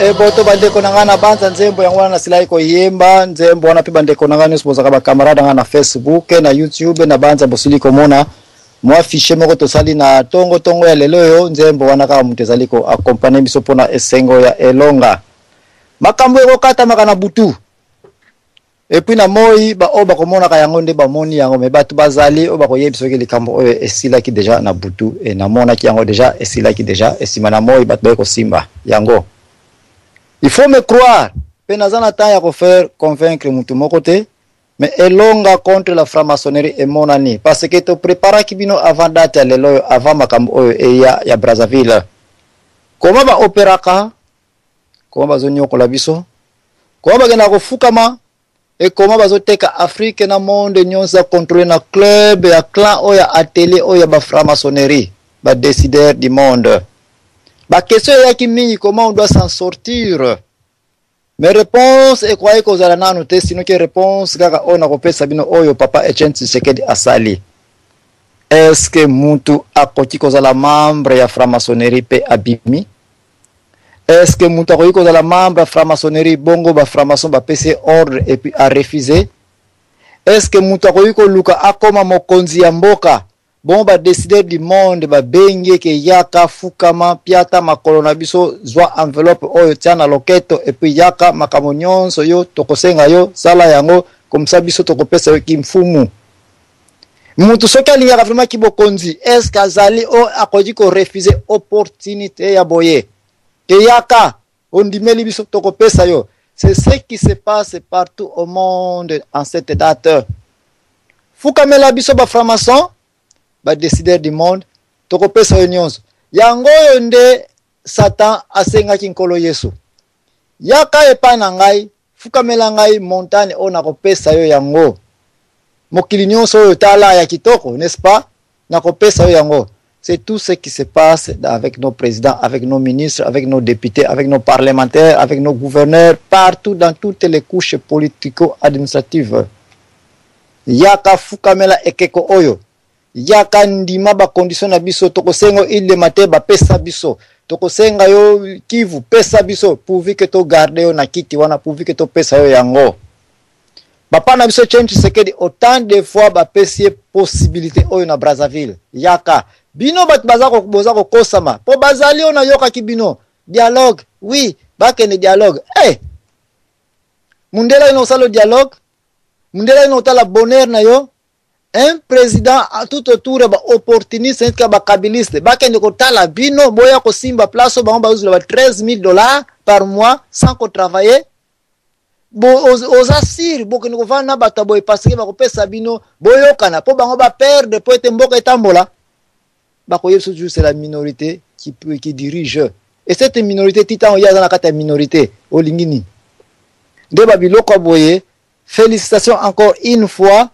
Eboto bandeko nangana banza nzembo yangu na silai ko yemba nzembo wana pe bandeko nangana spoza ka ba camarade na Facebook na YouTube na banza bosili ko mona mo affiche moko to sali na tongo ya lelo yo nzembo wana ka mutezali ko accompagner biso pona esengo ya elonga makambo eko kata makana butu et puis na moi ba oba ko mona ka yango nde ba moni yango me batu bazali oba ko yebiso ke likambo oyo esila ki deja na butu et na mona ki yango deja esila ki deja esima na moi batu ba ko simba yango il faut me croire penazana temps ya ko faire convaincre mutu moko te mais elonga contre la franc-maçonnerie et monani parce que to prépara ki bino avant date ya lelo avant makambo oyo ya Brazzaville comment ba operaka comment bazonyo ko la biso comment bagena ko fukama et comment bazoteka Afrique na monde nyonsa contrôler na club ya clan o ya atelier o ya ba franc-maçonnerie ba décideur du monde ba question ya kimi comment on doit s'en sortir. Mes réponses et croyez que vous allez nous tester sinon que réponse kaka on a kopesa bino oyo papa Etienne Tshisekedi asali. Est-ce que muntu akoti kozala membre ya franc-maçonnerie pe abimi? Est-ce que muntu akoti kozala membre ya franc-maçonnerie bongo ba franc-maçon ba PC ordre et puis a refusé? Est-ce que muntu akoti ko luka akoma mokonzi ya mboka bon ba décider du monde ba benge ke yaka fukama piata makolo na biso zwa enveloppe oyo tiana loketo et puis yaka makamonyonso yo tokosenga yo sala yango comme ça biso tokopesa yo kimfumu mutu soki alingaka vraiment kibokonzi est-ce kazali o akodi ko refuser opportunité ya boye ke yaka ondimeli biso tokopesa yo. C'est ce qui se passe partout au monde en cette date. Fukamela biso ba franc-maçon ba décideur du monde tokopesa yo nyonso yango nde Satan asenga kinkolo Yesu yaka epa na ngai fukamela ngai montagne ona kopesa yo yango mokili nyonso oyo tala ya kitoko n'est-ce pas na kopesa yo yango. C'est tout ce qui se passe avec nos présidents, avec nos ministres, avec nos députés, avec nos parlementaires, avec nos gouverneurs, partout dans toutes les couches politico-administratives. Yaka fukamela ekeko oyo yaka ndima ba condition na biso tokosengo ile mate ba pesa biso tokosenga yo Kivu pesa biso pourvu que to garder yo na kiti wana pourvu que to pesa yo yango bapa na biso Etienne Tshisekedi autant de fois ba pesie possibilité oyo na Brazzaville yaka bino bat bazako boza ko kosama po bazali ona yoka kibino dialogue oui bakene dialogue mundela ino salo dialogue mundela ino tala bonheur na yo. Un président à tout autour ba opportuniste ka ba kabiliste ba kende ko tala bino boya ko simba place ba ba uzula $13,000 par mois sans ko travailler bo aux assir bo kende ko vana bata boy parce que ba ko pesa bino boyo kana po bango ba perdre po ete mboka etambola ba ko yesu juste c'est la minorité qui dirige et cette minorité titan ya na kata minorité olingini de babiloko boye. Félicitations encore une fois.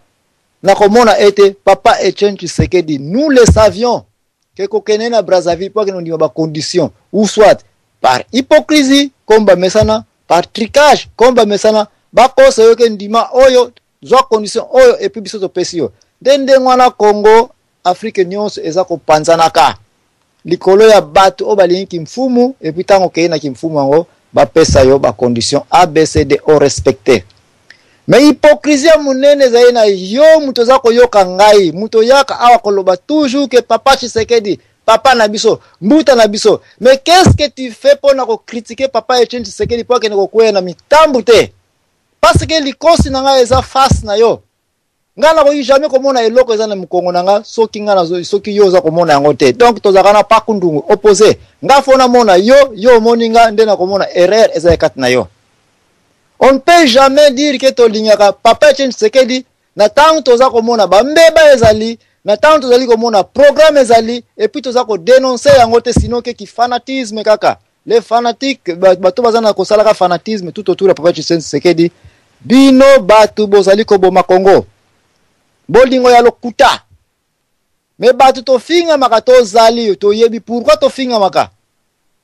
Nakomona été papa Etienne Tshisekedi nous le savions que kokene na Brazzaville pas que nous dit ba condition ou soit par hypocrisie comme ba mesana par tricage comme ba mesana ba kosa yo ke ndima oyo zo condition oyo et puis biso to pesio dende ngwana Congo Afrique nyonso eza ko panzanaka likolo ya batu o balingi kimfumu et puis tango ke na kimfumu ngo ba pesa yo ba condition ABCD o respecter. me hypocrisie munene zaina yo muto zako yoka ngai muto yaka awa koloba toujours que papa Tshisekedi papa Nabiso mbuta Nabiso. Mais qu'est-ce que tu fais pour na critiquer papa Etienne Tshisekedi pour que ne ko na mitambu te? Parce que likosi nanga eza face na yo. Ngana ko jamais komona eloko eza na mukongo nanga soki ngana soki yo za komona yango te. Donc tozakana pa kundungu opposé. Nga fona mona yo moninga ndena komona erreur eza ekati na yo. On ne peut jamais dire que tolingaka papa Etienne Tshisekedi na tango toza komona bambeba ezali na tango tozali komona programme ezali et puis toza ko dénoncer yango te sinon que ki fanatisme kaka. Les fanatiques bato bazana ko salaka fanatisme tout autour de papa Etienne Tshisekedi. Bino batu bozali ko boma Congo. Bolingo ya lokuta. Mais batu to finga maka to zali to yebi pourquoi to finga maka.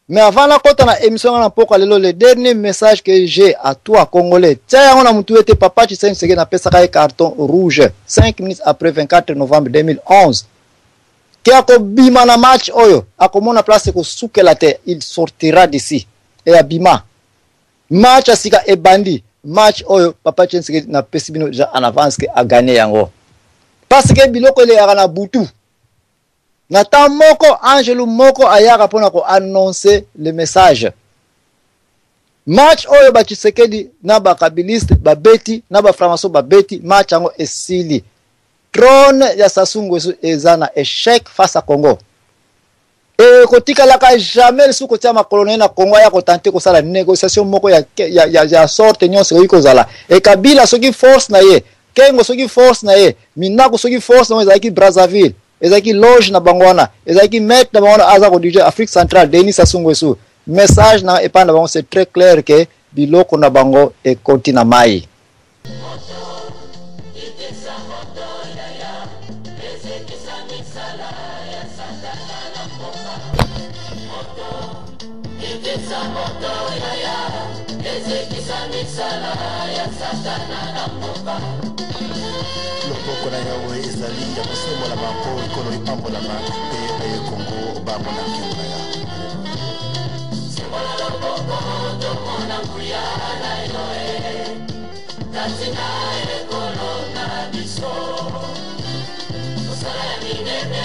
Mais avant la kota na émission na poko lelo le dernier message que j'ai à toi Congolais. Tiens on a mutu ete papa Tshisekedi na pesa ka carton rouge 5 minutes après 24 novembre 2011. Kia ko bima na match oyo akomona place ko sukela te il sortira d'ici. Et abima. Match asika e bandi. Match oyo papa Tshisekedi na pesi bino ja en avance que a gagné yango. Parce que biloko le yaka na butu. Nata moko Angelo moko ayaka pona ko annoncer le message. Match oyo ba Tshisekedi na ba kabiliste ba beti na ba framaso ba beti match yango esili. Trône ya Sassou Nguesso ezana échec face à Congo. Et kotika laka jamais sous kotia ma colonel na Congo ya ko tenter ko sala négociation moko ya sorte nyonso iko zala. Et Kabila soki force na ye, Kengo soki force na ye, Minako soki force na ezaki Brazzaville, ezaki loge na bangwana, ezaki met na bangwana aza ko DJ Afrique centrale Denis Sassou Nguesso. Message na epanda bango c'est très clair que biloko na bango e kontina mai. Lopoko na yawe ezali ya kosembola bango ekolo epambolama mpe aye Kongo bango na nkembo na yawe. Sembola lopoko tomona nguya na yoe tatina ekolo na biso kosala ya minene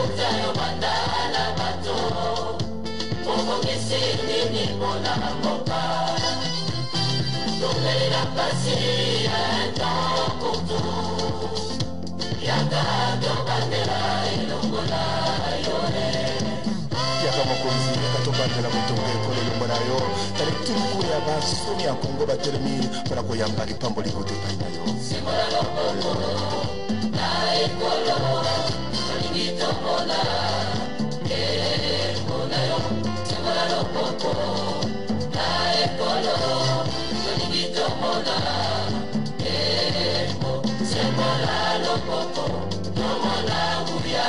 utayo bandala bato mokongisi nini mpona mboka tomelela pasi ya temps pour tout yaka tobandela elongola yone yaka mokonzi yaka tobandela motongo ekolo elongola yo tali tuluku ya basomi ya Kongo batelemi mpona koyamba lipambo likuta epai na yo simbola loboko na ekolo tolingi tomona ekolo yo simbola loboko na ekolo tolingi tomona sembola loboko tomona nguya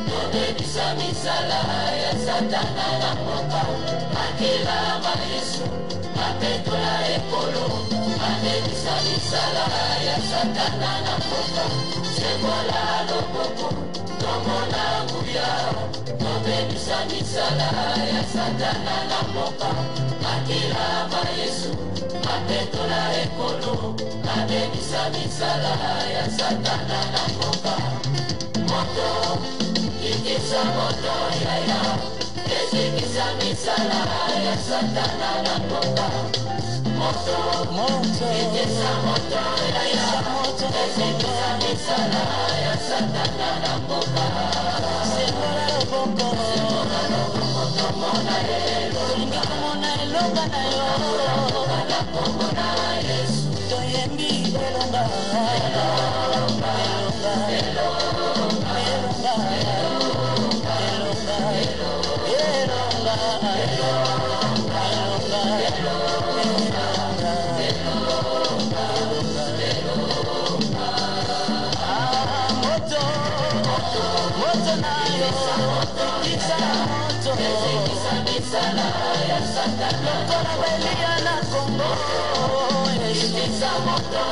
tobebisa misala ya satana na mboka makila Yesu mapetola ekolo mabebisa misala ya satana na mboka sembola loboko tomona nguya tobebisa misala ya satana na mboka makila Yesu mapetola ekolo mabebisa misala ya satana na mboka moto ikisa moto yaya ezikisa misala ya satana na mboka moto ikisa moto yaya ezikisa misala ya satana na mboka sembola loboko tomona elonga na yo komona Yesu toyembi elonga elonga elonga elonga elonga elonga moto moto na yo kisa moto kisa misala ya satana kona belia na Kongo kisa moto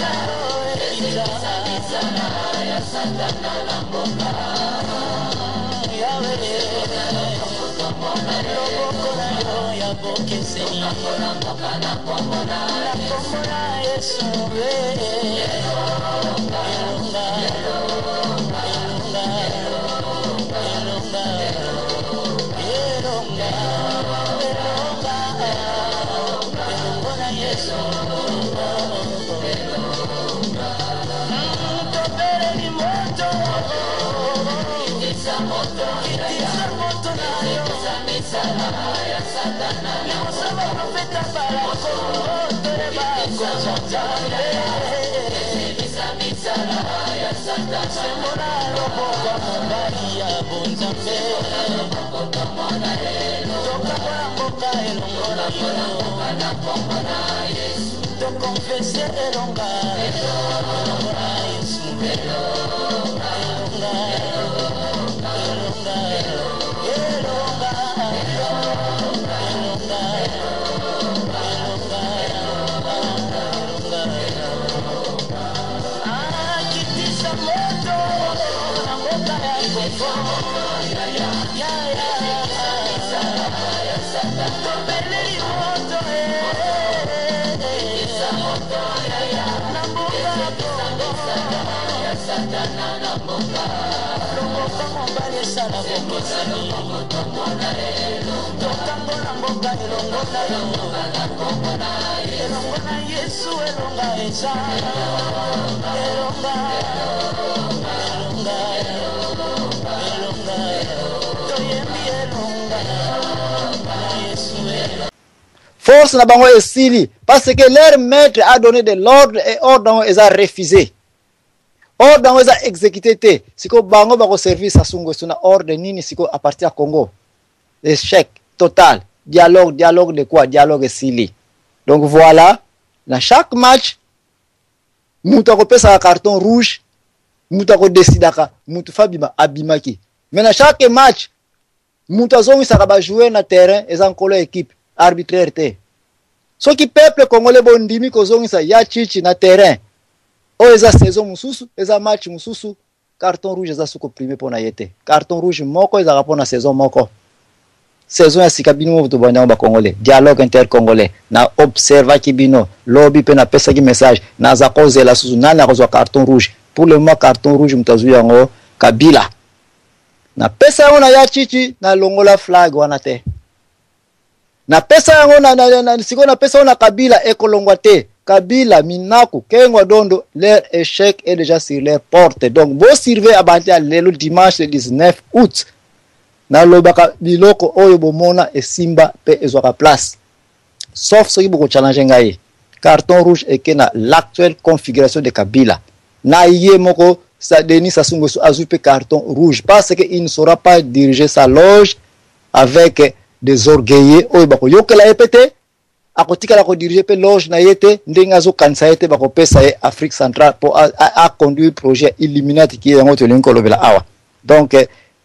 na yo kisa misala ya satana na mboka yawe tomona loboko na yo ya bo keseni na komona Yesu elonga Yesu topeleli moto itisa moto nayo misala ya satana nimusaba profeta barako toleba kosatane misala ya satana semona robo kwa mbali ya bonzambe tokamona mboka elongola Yesu to confesse elonga Yesu kitisa moto na mboka ya Kongo topeleli moto longoka mobali esala bokosani totambola mboka elongo na Yesu elonga eza elonga toyembi elonga na Yesu force na bango esili parce que leur maître a donné de l'ordre et ordre ils a refusé ordre ils a exécuté te siko bango bako service asungo suna ordre nini siko à partir à Congo échec total dialogue de quoi dialogue esili donc voilà dans chaque match mutu akopesa carton rouge mutu akodesidaka mutu fabima abimaki mais dans chaque match mutu azongisaka ba jouer na terrain eza nkolo équipe arbitraire te soki peuple congolais bondimi kozongisa ya chichi na terrain o eza saison mususu eza match mususu carton rouge eza suko primé pona yete carton rouge moko eza pona saison moko saison ya sikabino to banya ba congolais dialogue intercongolais na observa kibino lobby pe na pesa ki message na za cause la susu nana kozwa carton rouge pour le moment carton rouge mutazu yango Kabila na pesa yango na ya chichi na longola flag wana te na pesa yango na siko na pesa na Kabila ekolongwa te Kabila Minaku Kengwa Dondo leur échec est déjà sur leur porte donc vous surveillez abatia lelo dimanche le 19 août na lobaka biloko oyo bomona esimba pe ezwaka place sauf ce qui beaucoup challenge ngai carton rouge et na l'actuelle configuration de Kabila na yé moko sa Denis Sassou Nguesso azupe carton rouge parce que il ne saura pas diriger sa loge avec des orgueillers oyo bako yokela epete akotika la ko diriger pe loge na yete ndenga zo kanisa yete bako pesa ye Afrique centrale pour a conduire projet Illuminati qui yango to linko lobela awa donc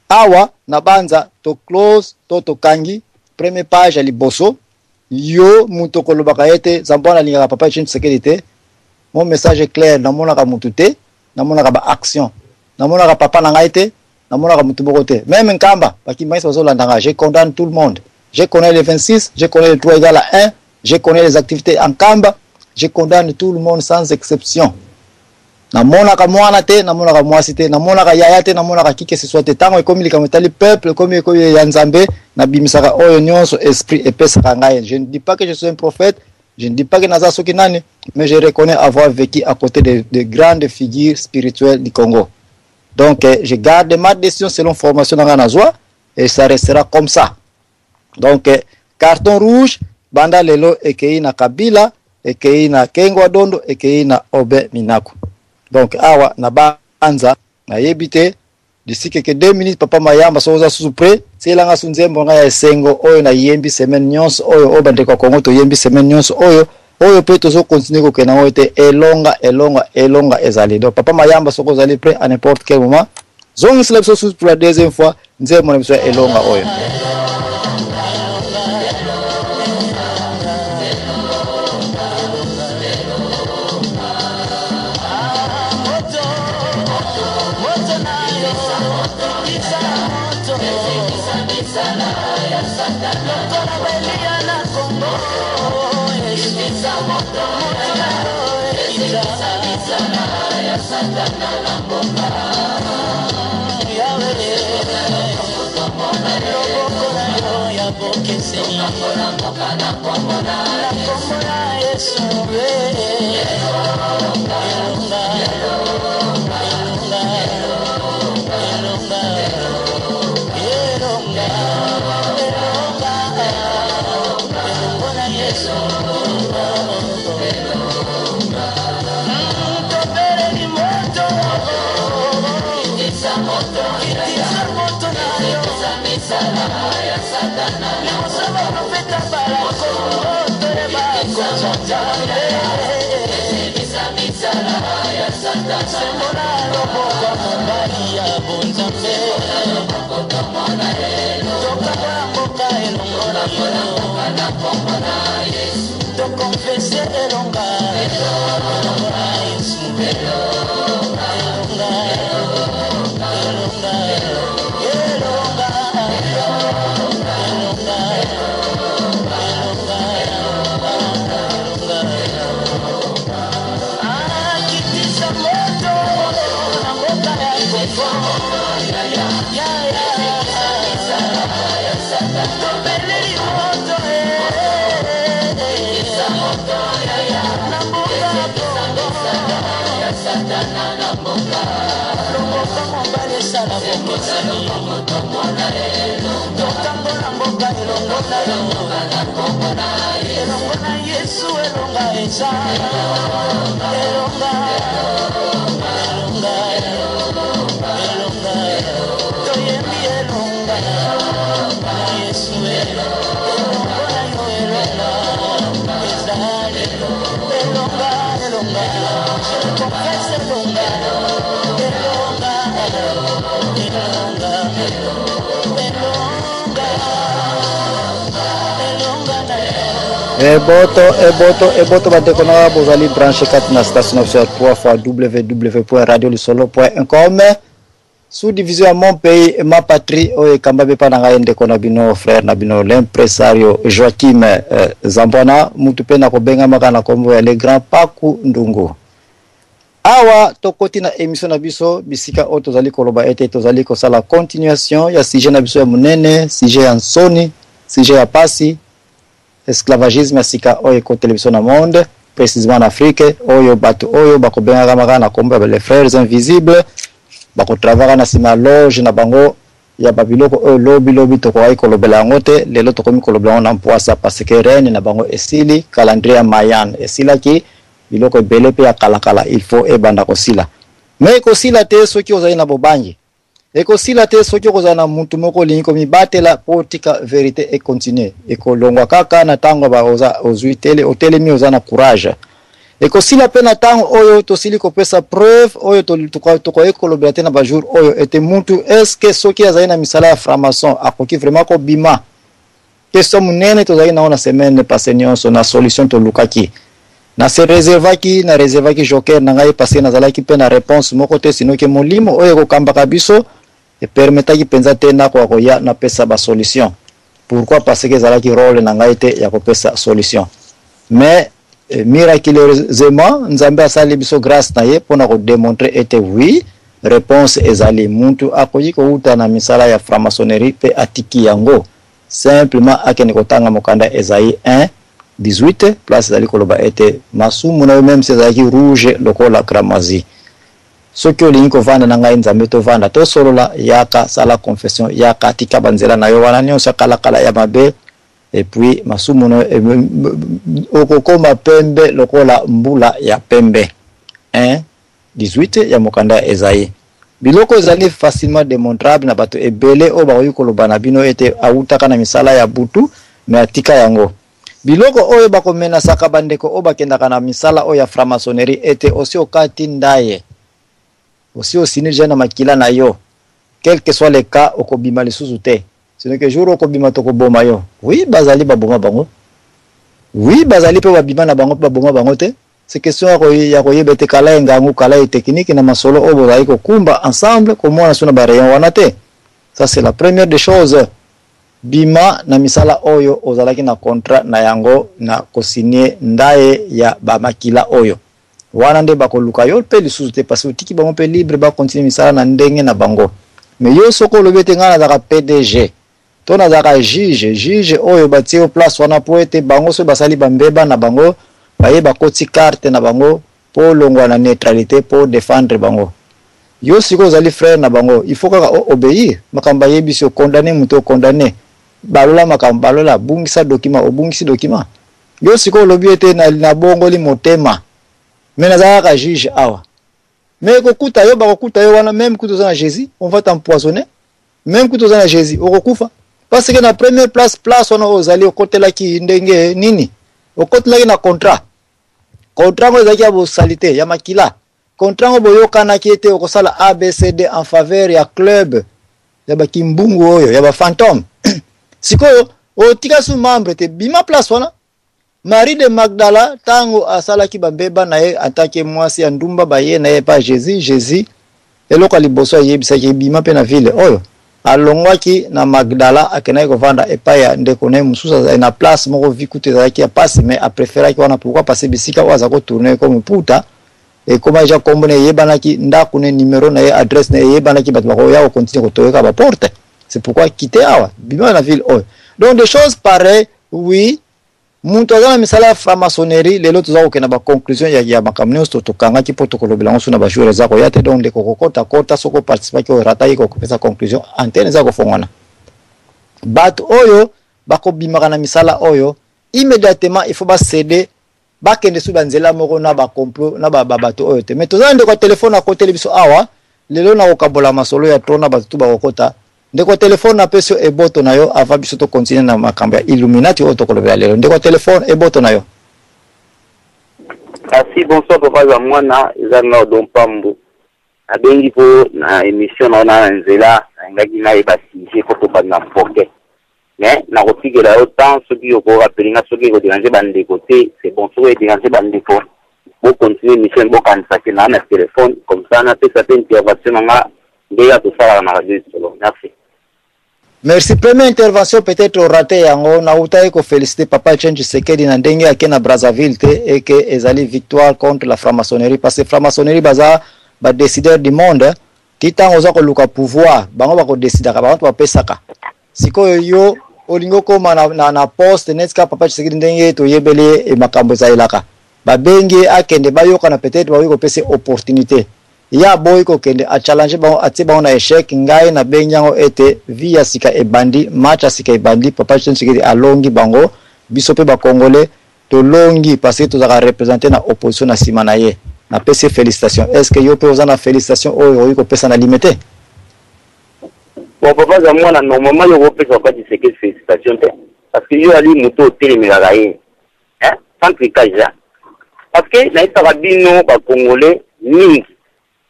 awa na banza to close to kangi première page ali boso yo muto ko lobaka yete zambona linga papa chin sécurité mon message est clair na mona ka mutu te na mona ka ba action na mona ka papa na ngaite na mona ka mutu bokote même nkamba baki maïs zo landanga je condamne tout le monde je connais les 26 je connais les 3 égale à 1 je connais les activités en Kamba, je condamne tout le monde sans exception. Na mona ka mwana te, na mona ka mwasi te, na mona ka yaya te, na mona ka kike se soit te tango ekomili ka metali peuple comme ekoye ya Nzambe na bimisaka oyo nyonso esprit epesa ka ngai. Je ne dis pas que je suis un prophète, je ne dis pas que naza soki nani, mais je reconnais avoir vécu à côté de grandes figures spirituelles du Congo. Donc je garde ma décision selon formation na nazwa et ça restera comme ça. Donc carton rouge banda lelo ekei na Kabila ekei na Kengwa Dondo ekei na Obe Minaku donc awa na banza na yebite d'ici quelques 2 minutes papa mayamba soza supre selanga sunzembo nga ya esengo oyo na yembi semaine nyonso oyo obande ko Kongo to yembi semaine nyonso oyo pe to zo continuer ko kena oyo te elonga ezali donc papa mayamba soko zali prêt à n'importe quel moment zong slep so pour la deuxième fois nzembo na biso elonga oyo Lokola belia na Eboto badekona bozali branché 4 na station officielle 3 fois www.radiolisolo.com sous division à mon pays et ma patrie o kambabe pa na ngaende kona bino frère na bino l'impresario Joachim Zambwana mutu pe na kobenga makana kombo ya le grand Paku Ndungu awa tokoti na émission na biso bisika o tozali koloba ete tozali kosala continuation ya sujet na biso ya munene sujet ya nsoni sujet ya pasi esclavagisme sika oyo ko télévision na monde précisément en Afrique oyo bato oyo bakobenga makana kombo ya les frères invisibles bako travailler na sima loge na bango ya babiloko oyo lobi toko ai kolobela ngote lelo tokomi kolobela na mpoasa parce que reine na bango esili calendrier mayan esila ki biloko ebele pe ya kalakala il faut ebanda kosila mais kosila te soki ozali na bobangi ekosila te soki ozali na muntu moko lingi komi batela potika vérité et continue ekolongwa kaka na tango ba oza ozuitele otelemi oza na courage ekosila pe na tango oyo tosili kopesa preuve oyo toko ekolobela te na ba jour oyo ete muntu eske soki azali na misala ya franc-maçon akoki vraiment ko bima question munene tozali na semaine passée nyonso na solution to lukaki na se reservaki joker na ngai passé na zalaki pe na réponse moko te sino ke molimo oyo ko kambaka biso e permetaki penza te na ko ya na pesa ba solution pourquoi parce que zalaki rôle na ngai te ya ko pesa solution mais miraculeusement nzambe asali biso grâce na ye pona ko démontrer ete oui réponse ezali muntu akoyi ko uta na misala ya franc-maçonnerie pe atiki yango simplement akene kotanga mokanda ezai 1:18 place ezali koloba ete masumu na même ezali rouge lokola kramazi soki olingi kovanda na ngai nzambe tovanda to solola yaka sala confession yaka tika banzela na yo wana nyonso kala ya mabe et puis masumu na okokoma pembe lokola mbula ya pembe 1:18 ya mokanda ezai biloko ezali facilement démontrable na bato ebele o baoyi koloba na bino ete autaka na misala ya butu me atika yango biloko oyo bakomena saka bandeko o bakendaka na misala oyo ya franc-maçonnerie ete osi okati ndaye osi osini jana makila na yo quel que soit le cas okobima lisusu te sino que jour okobima tokoboma yo oui bazali baboma bango oui bazali pe babima na bango baboma bango te c'est question ya koyeba te kala ngangu kala technique na masolo o bozali kokumba ensemble komona sona ba rayon wana te ça c'est la première des choses bima na misala oyo ozalaki na contrat na yango na kosigner ndaye ya bamakila oyo wana nde bakoluka yo pe lisusu te parce que tiki bango pe libre ba continuer misala na ndenge na bango mais yo soko lobete ngana zaka PDG to na zaka juge oyo batie au place wana po ete bango so basali bambeba na bango baye bakoti carte na bango po longwa na neutralité po défendre bango yo siko ozali frère na bango il faut kaka obéir makamba yebi so condamner muto condamner balola makamba balola bungisa document obungisi document yo siko lobi ete na bongo li motema mais nazaka juge awa mais kokuta yo bakokuta yo wana même kuto za Jésus on va t'empoisonner même kuto za Jésus okokufa parce que na première place on ozali okotela ki ndenge nini okotela na contrat ngo zaki ya bosalite ya makila contrat ngo boyokana ki ete okosala ABCD en faveur ya club ya bakimbungu oyo ya ba fantôme sikoyo otika su membre te bima place wana Marie de Magdala tango asala ki bambeba na ye atake mwasi ya ndumba baye na ye pa Jésus eloko liboso yebisa ki bima pe na ville oyo alongwaki na Magdala akena ko vanda epa ya ndeko na mususa na place moko vikute zaki ya passe mais a préféré ki wana pourquoi passer bisika waza ko tourner comme puta et comment ja kombone yebana ki ndako ne numéro na ye adresse na yebana ki batwa ko ya ko continuer ko toyeka ba porte c'est pourquoi quitter awa bima na ville oyo donc des choses pareilles oui muntu azana misala franc-maçonnerie lelo tuzako kena ba conclusion ya makamnyo tokanga ki protocole bilango suna ba joueur zako yate donc de kokota soko participer ki rata yi ko pesa conclusion antenne zako fongwana bat oyo bako bimaka na misala oyo immédiatement il faut ba céder ba kende su banzela moko na ba complot na ba bato oyo te mais tozana ndeko téléphone à côté biso awa lelo na kokabola masolo ya trona bato ba kokota ndeko telefone na peso eboto na yo avant biso to continuer na makambo ya Illuminati oto kolobela lelo ndeko telefone eboto na yo. Asi bonsoir papa za mwana ezanga odompambu abengi po na émission na nzela ngaki na ebasije ko to bana mpoke mais na kotigela autant ce qui ko rappelinga ce qui ko déranger bande côté c'est bon so déranger bande ko bo continuer mission bo kanisa ke na téléphone comme ça na pesa intervention nga ndeya to sala na radio solo. Merci. Merci. Première intervention peut-être raté yango na utaye ko féliciter papa Change Sekedi na ndenge yake na Brazzaville te et que ezali victoire contre la franc-maçonnerie parce que franc-maçonnerie baza ba décideur du monde titango za ko luka pouvoir bango ba ko décider ka bantu ba pesaka siko yo olingo ko na poste netka papa Sekedi ndenge to yebele e makambo za ilaka ba bengi akende bayoka na peut-être ba ko pese opportunité ya boy ko kende a challenge ba ati ba na échec ngai na benyango ete via sika e bandi match sika e bandi papa Tshisekedi alongi bango biso pe ba congolais to longi parce que to za représenter na opposition na sima na ye na pese félicitations est-ce que yo pe ozana félicitations oyo ko pesa na limité bon papa za mwana normalement yo ko pesa pas Tshisekedi félicitations parce que yo ali muto telemela gaye sans tricage parce que na ita bino ba congolais mingi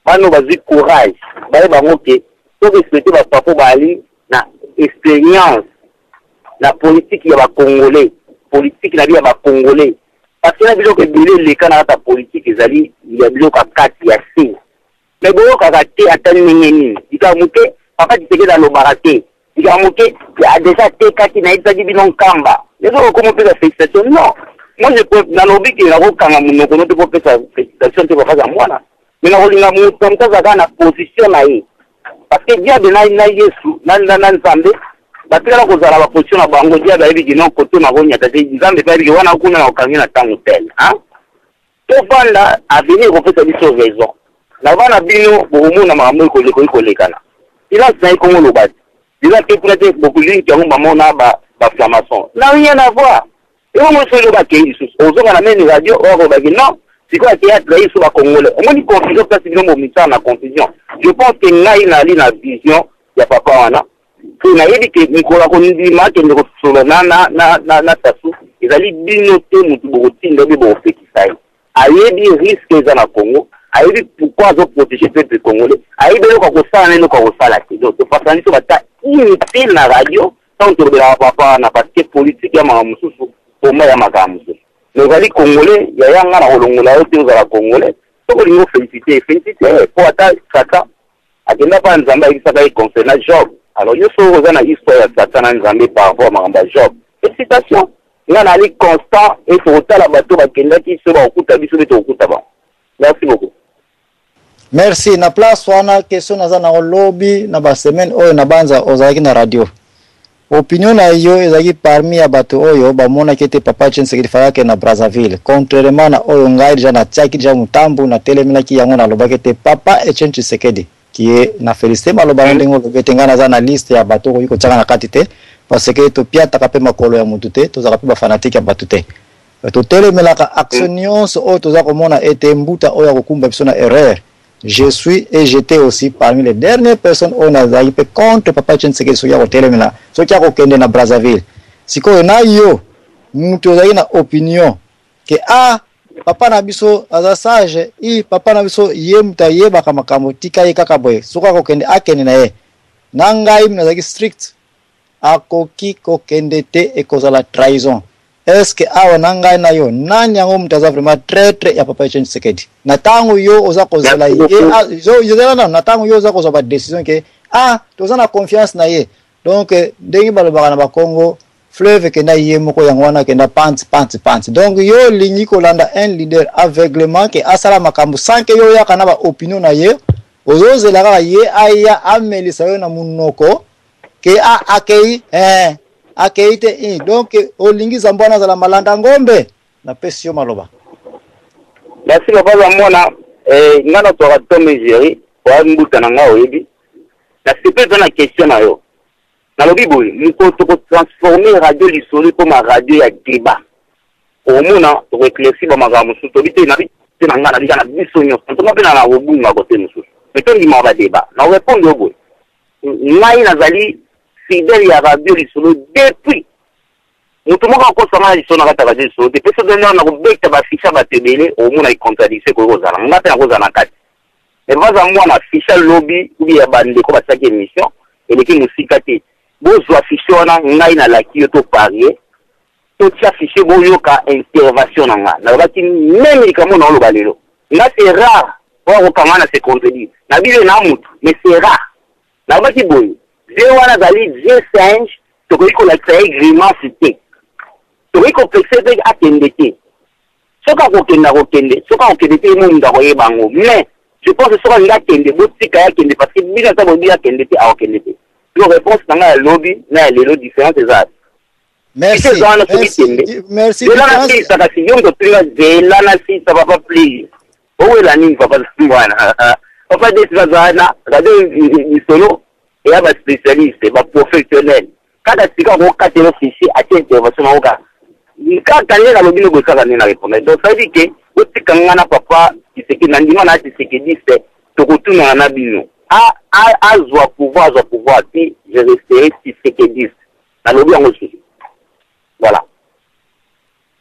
bano bazi courage baye bango ke to respecter ba papa bali na expérience la politique ya ba congolais politique na bia ba congolais parce que na biloko ebele leka na ta politique ezali ya biloko kati ya si mais boyo kakate atani nini ikamuke papa Tshisekedi alobaka ikamuke a déjà te kati na ita bino kamba lezo comment peut la félicitation non moi je peux na lobi ki na ko kanga munoko no te ko pesa félicitation te ba za mwana mais na kolinga mutu mtaza na position na ye parce que dia de na Yesu na nzambe batikala kozala ba position na bango dia ba ebi no koto na gonya tate nzambe ba ebi wana kuna na okangi na tango tel to vanda avenir ko pesa biso raison na bana bino bomu na makambo ko lekana ila sai ko ngolo bati ila te prete beaucoup link ya ngomba mona ba flamation na rien à voir et on se le ba ke Yesu ozonga na meni radio o ba ki non c'est quoi qui a trahi sur la Congolais. On dit confusion parce que nous na confusion. Je pense que ngai na li na vision ya papa wana. Que na yebi ke nikola ko ndi ma ke ndiko solo na tasu. Ezali bino te mutu boti ndebe bo fekisai. Ayebi risque za na Congo. Ayebi pourquoi zo protéger peuple congolais. Ayebi ko sala neno ko sala ti. Donc pasani so bata inutile na radio tant que la papa na parce que politique ya mamususu pour moi ya makamusu. Les Congolais, il y a un Congolais, il y a un Congolais, il y a féliciter pour attaquer Kaka. À quel moment Nzamba il s'appelle concernant Job, Alors, nous sommes dans l'histoire de Satan Nzambe par rapport à Maramba Job. Félicitations. Nous allons constant et il faut autant la bateau qui se va au coup de Merci beaucoup. Merci. Na place wana question naza na lobby na ba semaine oyo na banza ozaki na radio. Opinion na yo ezaki parmi ya bato oyo bamona kete Papa Tshisekedi Fayake na Brazzaville. Contrairement na oyo ngai déjà na tiaki déjà mutambu na telemina ki yango na lobaki te Papa Etienne Tshisekedi qui est na félicité maloba ndenge lobete ngana za na liste ya bato ko tsaka na kati te parce que to pia takape makolo ya mutu te to zaka pe ba fanatique ya bato te. To telemelaka action nyonso oyo toza komona ete mbuta oyo kokumba biso na erreur. Je suis et j'étais aussi parmi les dernières personnes on a zaï contre Papa Tshisekedi soki ya kotelemela soki ya kokende na Brazzaville. Sikoyo na yo mutu ozali na opinion ke papa na biso aza sage papa na biso ye muta yebaka makambo tika ye kaka boye soki akokende akende na ye na ngai nazalaki strict akoki kokende te ekozala trahison. Est-ce que awa nanga na yo nani yango mutaza vraiment traître ya Papa Etienne Tshisekedi na tango yo oza kozela ye yo zela na tango yo oza kozwa ba décision ke toza na confiance na ye donc ndenge balobaka na ba Congo fleuve ke na ye moko yango wana ke na panti donc yo lingi kolanda un leader aveuglement ke asala makambo sans que yo yaka na ba opinion na ye ozozela kaka ye aya amelisa yo na munoko ke akei akeite donc olingi zambwana za la malanda ngombe na pesio maloba. Merci papa za mwana ngana to ratome géri kwa mbuta na ngao yebi na sepe na question na yo na lobi boy mko to transformer radio lisoli comme radio ya débat au mona to éclaircir ba magamu suto bité na bité na ngana déjà na bisonyo to mpe na obunga côté musu mais to ngima ba débat na répondre boy ngai nazali fidèle ya radio lisolo depuis mutu moko akosama lisolo na kata radio lisolo depuis ce dernier na kubekta ba ficha ba tebele au mona contradiction ko kozala ngata na kozala kati et vaza mwana ficha lobby ou ya bande ko ba saki émission et qui musika te bozo affiché wana ngai na laki yo to parier to tia fiché boyoka intervention na nga na baki même likamo na lo balelo nga c'est rare pour kamana se contredire na bile na mutu mais c'est rare na baki boyo je wana dali je singe to ko la créer grimace te to ko pexer akende te soka ko kende soka ko kende te mo nda ko yebango mais je pense que soka nga kende botika ya kende parce que bina ta bodia kende te a kende te la réponse dans la lobby na les lots différents des arts. Merci. Merci. Là si ça va si on doit plus là si ça va pas plus. Oh la ligne va pas voilà. Papa des bazana, radio solo et un spécialiste, un professionnel. Quand tu as un cas de fichier à intervention au cas. Quand tu as la lobby no go ça na répondre. Donc ça dit que au tikanga papa qui c'est qui nandima na c'est qui dit c'est to retourner na bino. Azwa pouvoir, puis je resterai si c'est que disent. Voilà.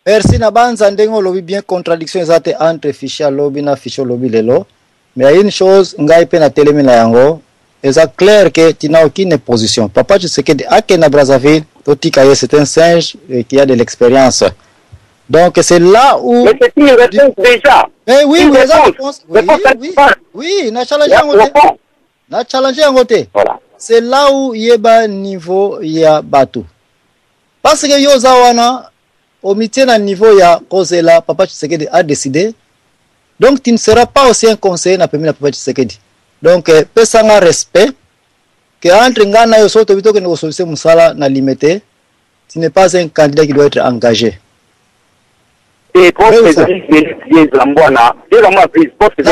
Merci Nabanza ndengo lobby bien contradiction exacte entre fichier lobby na fichier lobby lelo. Mais il y a une chose, ngai pe na telemi na yango, c'est clair que tu n'as aucune position. Papa tu sais que à na Brazzaville, totika c'est un singe qui a de l'expérience. Donc c'est là où mais c'est une réponse déjà. Mais oui, oui, na challenge yango. Na challenge yango te. Voilà. C'est là où yeba niveau ya batu. Parce que yo zawana au métier na niveau ya kozela Papa Tshisekedi a décidé. Donc tu ne seras pas aussi un conseiller na pemi na Papa Tshisekedi. Donc pesanga respect que entre ngana yo soto bito que ne solution musala na limité. Tu n'es pas un candidat qui doit être engagé. Et pour que les Zambouana, les Zambouana prise poste de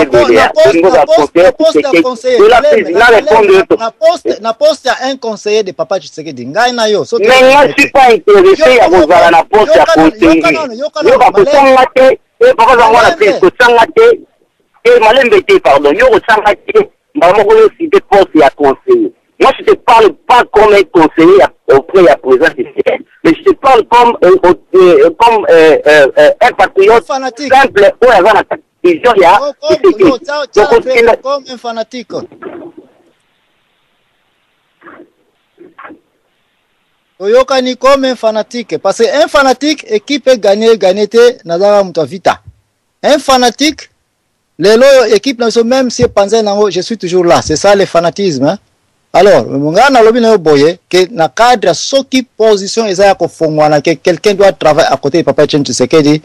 na poste à un conseiller de Papa Tshisekedi. Ngai na yo. Mais moi je suis pas intéressé à vous à la poste à conseiller. Yo ba kosangate, et Papa Zambouana prise kosangate, et malembete pardon, yo kosangate, ba moko yo cité poste à conseiller. Moi, je ne te parle pas comme un conseiller auprès de la présence ici, mais je te parle comme un patriote fanatique. Simple où il y a la vision, il y a comme un fanatique. Oyokani comme un fanatique, parce qu'un fanatique qui peut gagner nazara mutavita. Un fanatique, les équipes même si je pense je suis toujours là, c'est ça le fanatisme. Hein? Alors, mungana lobi na yo boye que na cadre soki position eza ya kofongwana que quelqu'un doit travailler à côté de Papa Etienne Tshisekedi.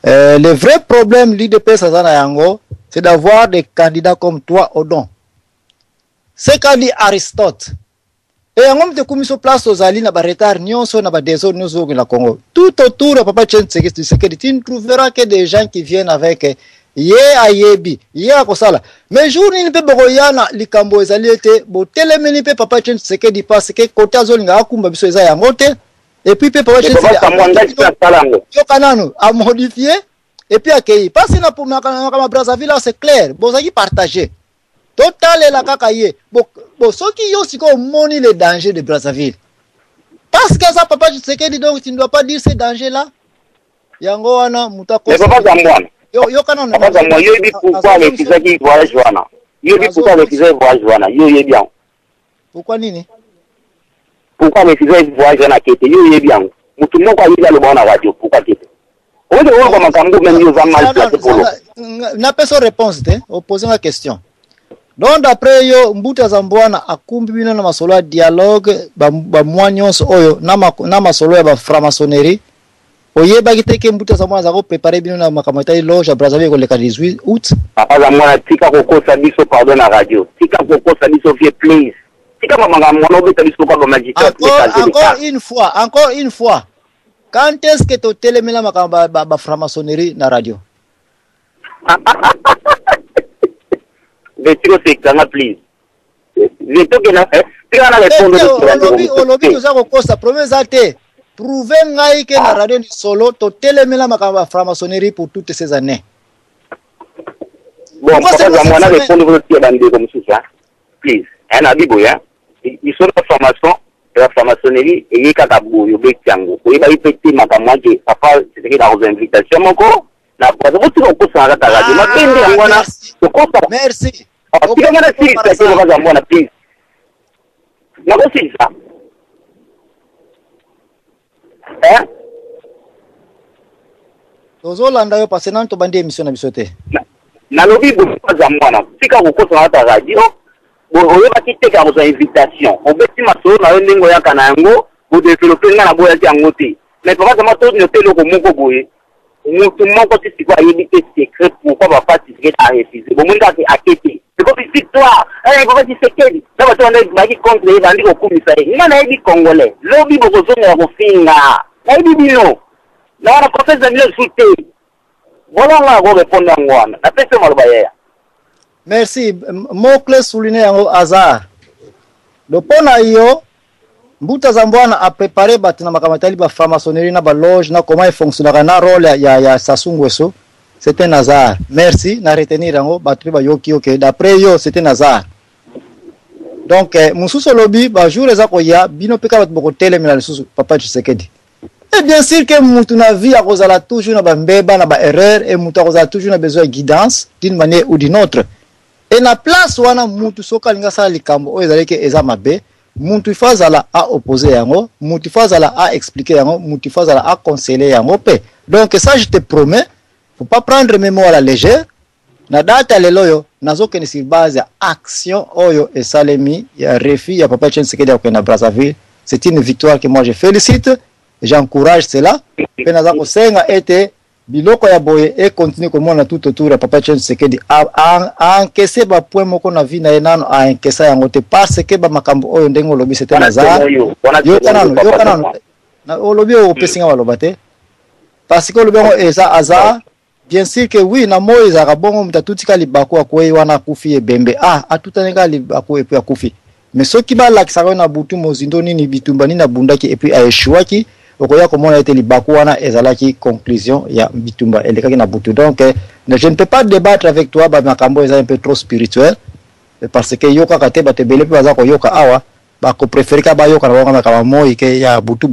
Le vrai problème l'IDPS azana yango, c'est d'avoir des candidats comme toi Odon. C'est qu'a dit Aristote. Et yango mte kumiso place aux alliés na ba retard nyonso na ba désordre nyonso na Congo. Tout autour de Papa Etienne Tshisekedi, tu ne trouveras que des gens qui viennent avec ye ayebi ye akosala mais jour ni pe bokoyana likambo ezali ete botelemeni pe Papa Etienne Tshisekedi parce que côté azolinga akumba biso eza yango te et puis pe Papa Etienne Tshisekedi yo kananu a modifier et puis accueillir parce que na pour na Brazzaville c'est clair bozaki partager total la kaka ye bo soki yo siko moni les dangers de Brazzaville parce que ça Papa Tshisekedi donc tu ne dois pas dire ces dangers là yango wana mutako yo kanon papa moi yo dit pourquoi les qui voyage wana yo dit pourquoi les voyage wana yo yé bien pourquoi nini pourquoi les voyage wana kete yo yé bien mutu moko ayida le bona radio pourquoi kete on dit on comme kambo même yo va mal placé pour na personne réponse te opposer la question donc d'après yo mbuta za mbwana akumbi bino na masolo ya dialogue ba moignons oyo na masolo ya ba franc-maçonnerie. Oye bagite ke mbuta za mwana za ko préparer bino na makamata loge à Brazzaville ko le 18 août. Papa za mwana tika koko sabiso pardon na radio. Tika koko sabiso vie please. Tika mama mwana obeta biso ko ba magiteur. Encore une fois. Quand est-ce que tu telemela makamba ba franc-maçonnerie na radio? Vetiro sekanga please. Veto ke na tika na répondre. Olobi to za ko kosa promesse ate. Prouver ngai que na radio ni solo to telemela makamba franc-maçonnerie pour toutes ces années. Bon, papa za mwana répondre votre bande comme ça. Please. Un abibo ya. Ils sont de formation, de la franc-maçonnerie et il y a kabou yo bekiango. Ko iba ipeti makamwa ke papa c'est que dans invitation moko na kwa sababu tu ko sanga ta radio. Na bende ngwana to ko sa. Merci. Tika ngana si c'est papa za mwana please. Na ko si ça. Tozolanda yo parce nan to bande émission na biso te. Na lobi bo za mwana. Tika ko sanga ta radio. Bon, on va quitter car vous invitation. On beti masolo na ndingo ya kanango, vous développer na boya ti angote. Mais papa ça m'a tout noté le moko boye. Mutu moko ti sikwa yebite secret pourquoi va pas tirer à refuser. Bon munga ki akete. C'est comme une victoire. Papa ti sekedi. Ça va tourner baki contre les bandits au commissaire. Nga na yebi congolais. Lobi boko zonga ko finga. Na yebi bino. Na na professeur de souté. Voilà nga go répondre ngwana. Na pese maloba ya. Merci. Mokle souligné en hasard. Le pona yo, Mbuta Zambwana a préparé batina makamatali ba franc-maçonnerie na ba loge na comment il fonctionnera na rôle ya Sassou Nguesso. C'est un hasard. Merci na retenir en batri ba yoki ok. D'après yo c'est un hasard. Donc mususu lobby ba jour les akoya bino peka bat boko tele mina susu Papa Tshisekedi. Et bien sûr que mutu na vie a kozala toujours na ba mbeba na ba erreur et mutu a kozala toujours na besoin de guidance d'une manière ou d'une autre. Et na place wana mutu soka linga sala likambo o ezaleke eza mabe mutu fazala a opposer yango mutu fazala a expliquer yango mutu fazala a conseiller yango pe. Donc ça je te promets, faut pas prendre mes mots à la légère. Na data leloyo nazoke ni sur base ya action oyo et salemi ya refi ya Papa Etienne Tshisekedi ya kwenda Brazzaville. C'est une victoire que moi je félicite, j'encourage cela. Pe nazako senga ete biloko ya boye et continue comme on a tout autour de Papa Etienne Tshisekedi a encaissé ba point moko na vie na enano a encaissé yango te parce que ba makambo oyo ndengo lobi c'était nazar yo kanano na olobi o pesinga baloba te parce que lobi eza azar bien sûr que oui na moyo za bongo mtatutika libako akoyi wana kufi ebembe atutanenga libako epi akufi mais soki ba lakisa na butu mozindo nini bitumba nini na bundaki et puis a échouaki okoya komona ete libako wana ezalaki conclusion ya bitumba elekaki na butu. Donc je ne peux pas débattre avec toi ba makambo eza un peu trop spirituel parce que yoka kate ba tebele pe baza ko yoka awa ba ko préférer ka ba yoka na ba kama moi ke ya butu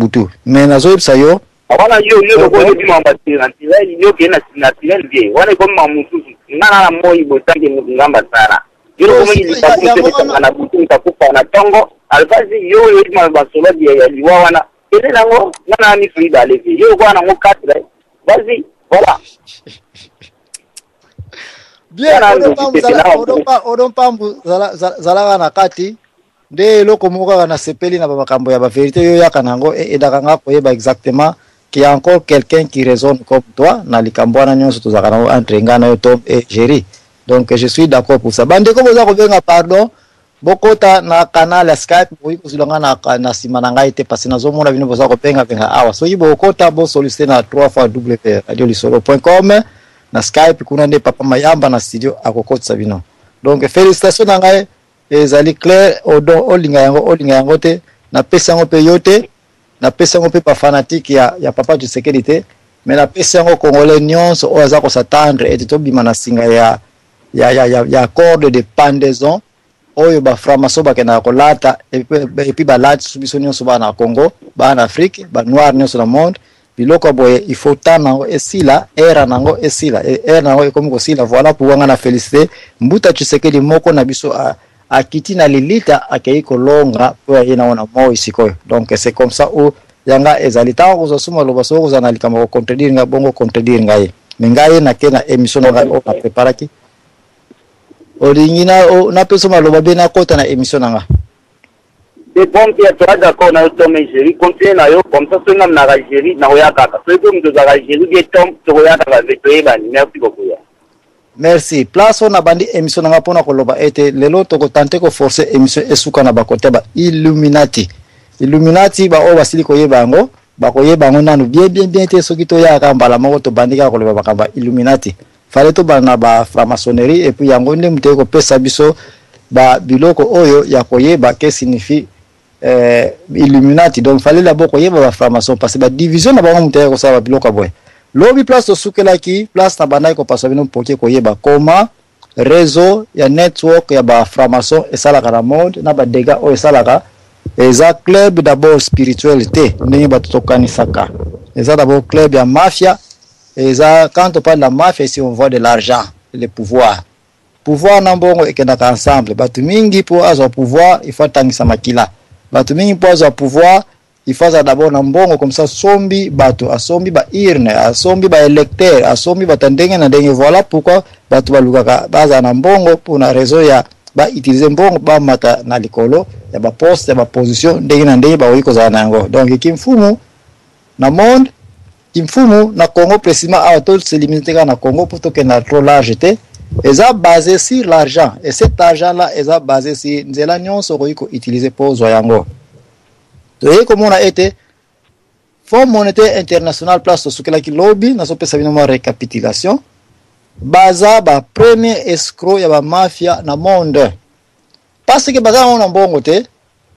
mais nazo yebisa yo wana yo ko di mamba tira yo ke na tilen vie wana ko mamutu ngana na moi botange ngamba sana yo ko mimi ba na butu ntakupa na tongo albazi yo mamba solo ya liwa wana. Et là, on a mis Frida à l'été. Je vois un 4. Vas-y, voilà. Bien, on ne pas zala na kati. nde loko moka na sepeli na makambo ya ba vérité yo yaka nango et dakanga koyeba exactement qu'il y a encore quelqu'un qui raisonne comme toi na likambo na nyonso tozaka nango entre ngana yo Tom et Jerry. Donc je suis d'accord pour ça. Bande ko boza ko benga pardon bokota na canal ya Skype boyi kusilonga na simana ngai te parce na zomona bino boza ko benga awa. So yibo bokota bo solliciter na 3w.radiolisolo.com na Skype kuna nde papa mayamba na studio akokotsa bino. Donc félicitations na ngai ezali clair odon olinga yango te na pesa yango pe yote na pesa yango pe pa fanatique ya papa du sécurité mais na pesa yango congolais nyonso o aza ko s'attendre et to bima na singa ya accord de pendaison oyo ba framaso ba kena ko lata et puis ba lata subiso nyonso ba na Congo ba na Afrique ba noir nyonso na monde biloko boye il faut tanango esila era nango esila era nango comme ko sila voilà pour wanga na féliciter mbuta Tshisekedi moko na biso akiti na lilita akei kolonga po yena wana mo isikoyo. Donc c'est comme ça où yanga ezali ta ko soma loba so ko zana likama ko contredire nga bongo contredire ngai mengai na kena émission na o na préparaki oringina o na peso maloba bena kota na émission nga c'est bon que tu es d'accord na Tom et Jerry continue na yo comme ça so ngam na Jerry na oya kaka so ko mdo za Jerry de Tom to oya kaka veto eba ni merci beaucoup ya. Merci. Place on a bandi émission nga pona koloba ete lelo to ko tenter ko forcer émission esuka na bakote ba Illuminati ba o basili ko yebango ba ko yebango nanu bien te soki to ya ka mbala moko to bandika koloba bakamba Illuminati fallait to bana ba franc-maçonnerie et puis yango nde mute ko pesa biso ba biloko oyo ya koyeba que signifie Illuminati. Donc fallait d'abord koyeba ba franc-maçon parce que ba division na ba mute ko sa ba biloko boy lobi place to sukela ki place na banai ko pasa bino poke koyeba koma réseau ya network ya ba franc-maçon et salaka na monde na ba dégâts o salaka eza club d'abord spiritualité ndenge ba tokanisaka eza d'abord club ya mafia eza quand on parle de la mafia ici on voit de l'argent le pouvoir na mbongo ekendaka ensemble batu mingi po azo pouvoir il faut tangisa makila batu mingi po azo pouvoir il faut d'abord na mbongo comme ça sombi batu asombi ba irne asombi ba électeur asombi batandenge na ndenge voilà pourquoi batu balukaka baza na mbongo pour na réseau ya ba utiliser mbongo ba mata na likolo ya ba poste ya ba position ndenge na ndenge ba wiko za nango. Donc kimfumu na monde kimfumu na Congo précisément à tout se limiter na Congo pour que na trop large te eza basé sur l'argent et cet argent là eza basé sur nzela nyonso ko utiliser pour zoyango. Et comme on a été Fonds monétaire international place sukela ki lobby na so pesa bino récapitulation baza ba premier escroc ya ba mafia na monde parce que baza on mbongo te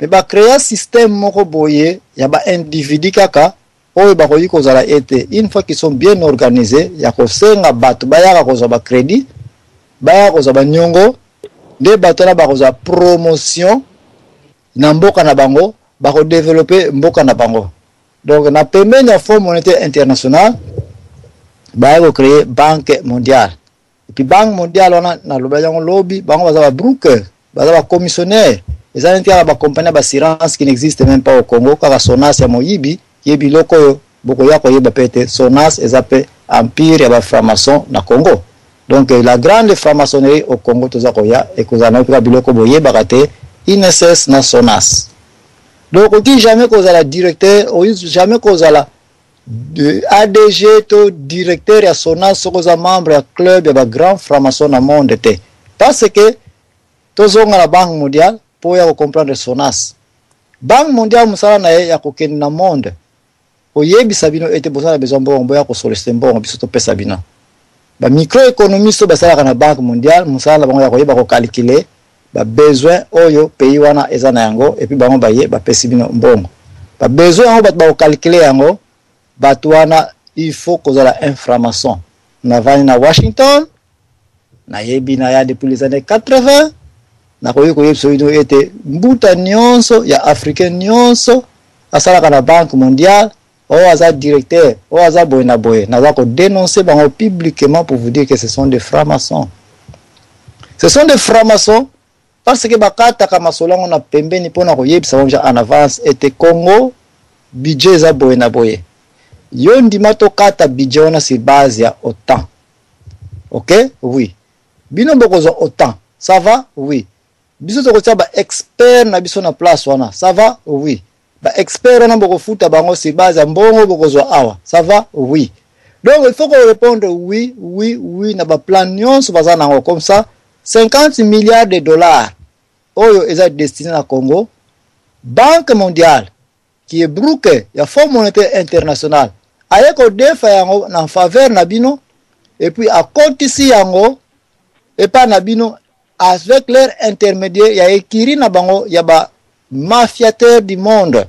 mais ba créer système moko boye ya ba individu kaka oyo ba koyi ko zala été une fois qu'ils sont bien organisés ya ko senga bato bayaka ko za ba crédit bayaka ko za ba nyongo de bato na ba ko za promotion na mboka na bango ba ko développer mboka na bango. Donc na pembeni ya Fonds monétaire international ba ko créer banque mondiale et puis banque mondiale on na loba yango lobby bango baza ba broker baza ba commissionnaire eza ntia ba compagnie ba assurance qui n'existe même pas au Congo car Sonas ya moyibi yebi loko boko ya ko yeba pete Sonas ezape empire ya ba franc-maçon na Congo. Donc la grande franc-maçonnerie au Congo toza ko ya et kozana ka biloko boyeba kate INSS na Sonas. Donc on dit jamais qu'on a la directeur, on dit jamais qu'on a la ADG to directeur ya Sonas qu'on a membre ya club ya grand franc-maçon na monde te. Parce que tozonga la Banque mondiale pour ya comprendre Sonas. Banque mondiale musala na ya ko ken na monde. Oyebi sabino ete bosala besoin bon ya ko solliciter bon biso to pesa bino. Ba microéconomiste basala na Banque mondiale musala bango ya ko yeba ko calculer ba besoin oyo pays wana eza na yango et puis bango baye ba pesi bino mbongo ba besoin yango ba calculer yango bato wana il faut que la information na vani na Washington na yebi na ya depuis les années 80 na koyi ko yebso ido ete mbuta nyonso ya africain nyonso asala na Banque mondiale o aza directeur o aza boyna boye na za ko dénoncer bango publiquement pour vous dire que ce sont des francs-maçons. Ce sont des francs-maçons parce que bakata kama solongo na pembeni pona ko yebisa bonja en avance ete Congo budget za boye na boye yo ndima to kata budget ona si base ya OTAN. OK? Oui. Bino boko zo OTAN. Ça va? Oui. biso tokotia ba expert na biso na place wana, ça va? Oui. Ba expert wana boko futa bango si base mbongo boko zo awa, ça va? Oui. Donc il faut qu'on réponde oui, oui, oui na ba plan nyonso baza nango comme ça. 50 milliards de dollars oyo eza destiné na Congo. Banque mondiale qui est broke ya Fonds monétaire international aye ko defa yango na faveur na bino et puis à kotisi yango et pas na bino avec leur intermédiaire ya ekiri na bango ya ba mafiateur du monde.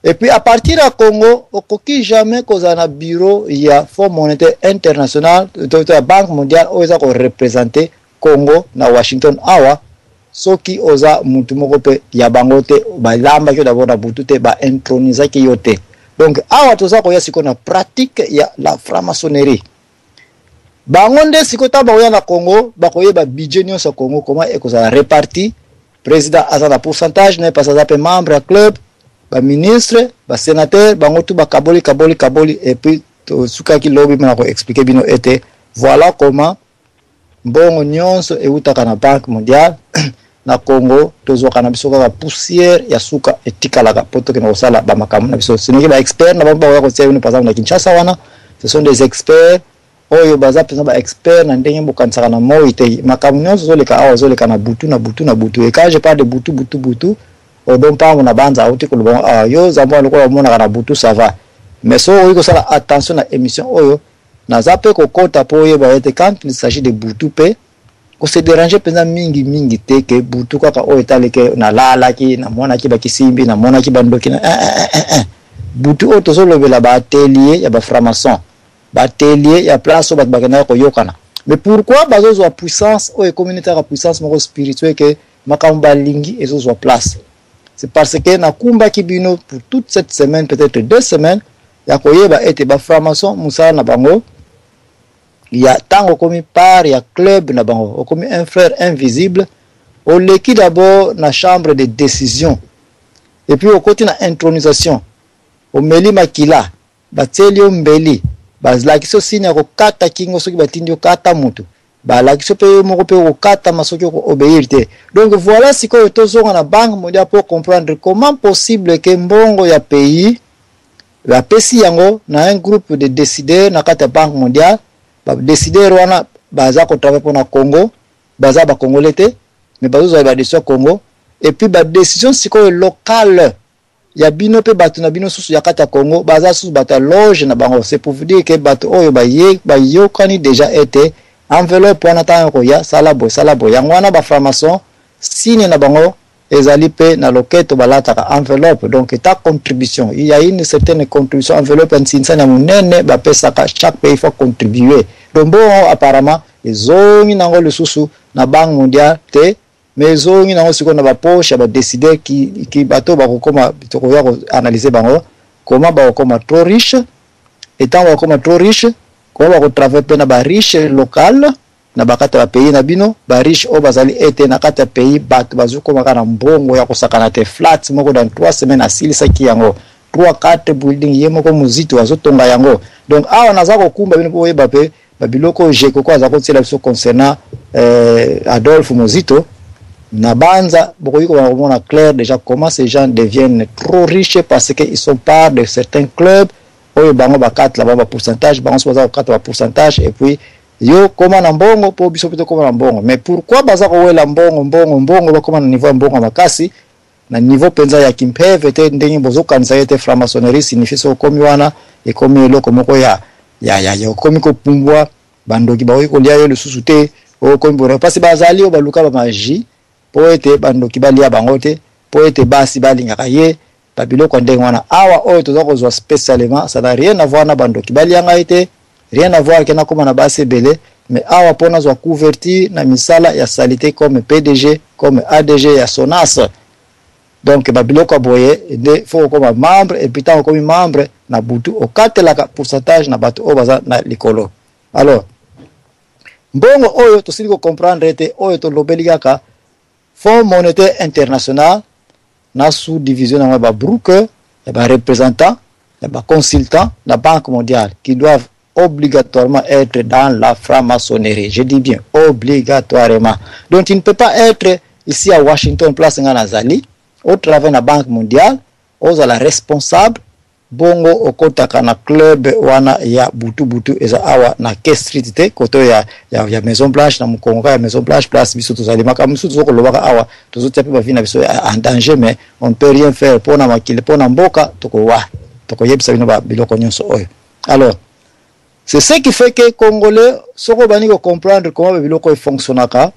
Et puis à partir de Congo okoki jamais koza na bureau ya Fonds monétaire international de la Banque mondiale oza ko représenter Congo na Washington awa soki oza mutu moko pe ya bango te balamba ki d'abord na butu te ba introniser ki yote. Donc awa toza ko ya siko na pratique ya la franc-maçonnerie. Bango nde siko ta ba na Congo ba ko yeba budget nyonso Congo comment ekoza réparti, président aza na pourcentage ne pas ça pe membre ya club, ba ministre, ba sénateur, bango tu ba kaboli et puis to suka ki lobby na ko expliquer bino ete voilà comment mbongo nyonso eutaka na Banque mondiale na Congo tozoka na biso ka poussière ya suka etikalaka poto kena kosala ba makamu na biso siniki ba expert na bamba ko tseyo ni par exemple na Kinshasa wana ce sont des experts oyo baza pesa ba expert na ndenge bokansaka na moite makamu nyonso zoleka awa zoleka na butu et quand je parle de butu odon pa na banza auti ko bon yo zambo lokola mona na butu ça va mais so oyo ko sala attention na émission oyo na zape ko kota po yeba ete quand il s'agit de butu pe ko se déranger pesa mingi te ke butu kaka o etaleke na lala ki na mona ki ba kisimbi na mona ki bandoki na butu o to solo bela ba atelier ya ba franc-maçon ba atelier ya place ba bakana ko yokana. Mais pourquoi bazo puissance o communautaire à puissance moko spirituelle que makamba lingi et zo place? C'est parce que na kumba kibino pour toute cette semaine peut-être 2 semaines ya koyeba ete ba franc-maçon musala na bango ya tango komi part ya club na bango komi un frère invisible au leki d'abord na chambre de décision et puis au côté na intronisation au meli makila bateli mbeli bazlakiso sine ko kata kingo soki batindi kata mutu balakiso pe moko pe ko kata masoki ko obéir te. Donc voilà ce que tozonga na Banque mondiale pour comprendre comment possible que mbongo ya pays la pesi yango na un groupe de décideurs na kata Banque mondiale ba décideurs wana baza ko travailler pour na Congo baza ba congolais te mais bazo ba décision Congo et puis ba décision siko locale ya bino pe batu na bino susu ya kata Congo baza susu bata loge na bango. C'est pour vous dire que batu oyo ba yokani déjà été enveloppe wana ta ko ya salabo yangwana ba franc-maçon signe na bango ezali pe na loketo balata ka enveloppe. Donc ta contribution il y a une certaine contribution enveloppe nsinsa na munene ba pesa ka chaque pays faut contribuer. Donc bon apparemment ezongi nango le susu na Banque mondiale te mais ezongi nango siko na ba poche ba décider ki bato ba kokoma bitoko ya analyser bango comment ba kokoma trop riche étant ba kokoma trop riche comment ba ko travailler pe na ba riche local na bakata ba pays na bino ba riche o bazali ete na kata pays bato bazuko makana mbongo ya kosakana te flat moko dans 3 semaines asilisa ki yango 3-4 building yemo ko muzito azotonga yango. Donc awa naza ko kumba bino po yeba pe babiloko jeko ko azako tsela biso concernant Adolphe Muzito na banza bokoyi ko mona clair déjà comment ces gens deviennent trop riches parce que ils sont part de certains clubs oyo bango bakata la ba pourcentage bango so baza ko pourcentage et puis yo koma na mbongo po biso pito koma na mbongo. Mais pourquoi baza ko wela mbongo bakoma na niveau mbongo makasi na niveau penza ya kimpeve te ndenge bozo kanisa yete franc-maçonnerie signifie so komi wana e komi eloko moko ya komi ko pumbwa bandoki ba ko lia yo le susute o komi bora parce bazali o baluka ba magie po ete bandoki balia bango te po ete basi balingaka ye babiloko ndenge wana awa oyo toza kozwa spécialement ça n'a rien à voir na bandoki balianga ete rien à voir que na koma na basi belé mais awa pona zwa couverture na misala ya salité comme PDG comme ADG ya Sonas. Donc babiloko boye de faut comme membre et puis tant comme membre na butu au katela pourcentage na bato o baza na likolo. Alors mbongo oyo tosili ko comprendre ete oyo to lobeligaka Fonds monétaire international na sous-division na ba broker et ba représentants et ba consultants la Banque mondiale qui doivent obligatoirement être dans la franc-maçonnerie. Je dis bien obligatoirement. Donc il ne peut pas être ici à Washington place ngana zali au travers la Banque mondiale oza la responsable bongo okotaka na club wana ya butu eza awa na K Street te koto ya Maison Blanche na mukongo ya Maison Blanche place biso tozali makamu biso tozokolobaka awa tozotia pe bavina biso en danger mais on ne peut rien faire pona makile pona mboka tokoyebisa bino ba biloko nyonso oyo. Alors c'est ce qui fait que Congolais soko bani ko comprendre comment biloko fonctionnaka.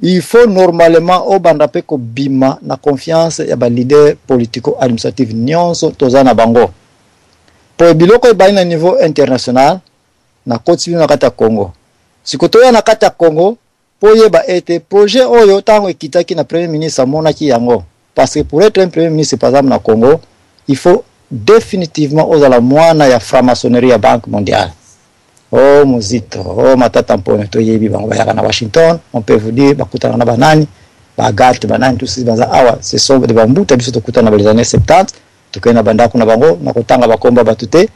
Il faut normalement au bandape ko bima na confiance ya ba leader politico administratif nyonso tozana bango. Pour biloko ibani na niveau international na continue na kata Congo. Sikotoya na kata Congo po yeba ete projet oyo tango ekitaki na premier ministre monaki yango parce que pour être un premier ministre par exemple na Congo, il faut définitivement aux la mwana ya franc-maçonnerie ya Banque mondiale. Oh muzito, oh matata mpone to yebi bango bayaka na Washington, on peut vous dire bakutana na banani, bagate banani tous ces baza awa, ce sont des bambuta biso tokutana na les années 70, tokena bandako na bango na kotanga bakomba batute,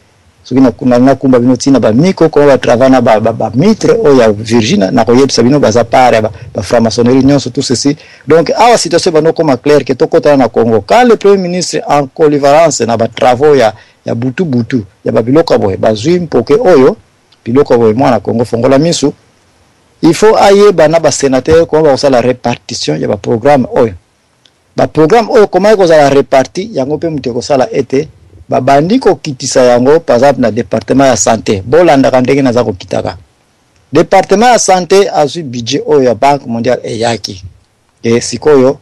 soki na kuna kumba bino tina ba miko ko ba travana ba mitre o ya Virginia na koyebisa bino baza pare ba franc-maçonnerie nyonso tout ceci. Donc awa situation bano comme clair que tokotana na Congo. Quand le premier ministre en connivence na ba travaux ya butu ya ba biloko boye bazwi mpoke oyo biloko boye mwana Congo fongola misu, il faut aye bana ba sénateur ko ba la répartition ya ba programme oyo. Ba programme oyo comment ko la réparti yango pe muteko sala ete ba bandiko kitisa yango par exemple na département ya santé. Bolanda kandenge na zako kitaka. Département ya santé azu budget oyo ya Banque mondiale e yaki. Et sikoyo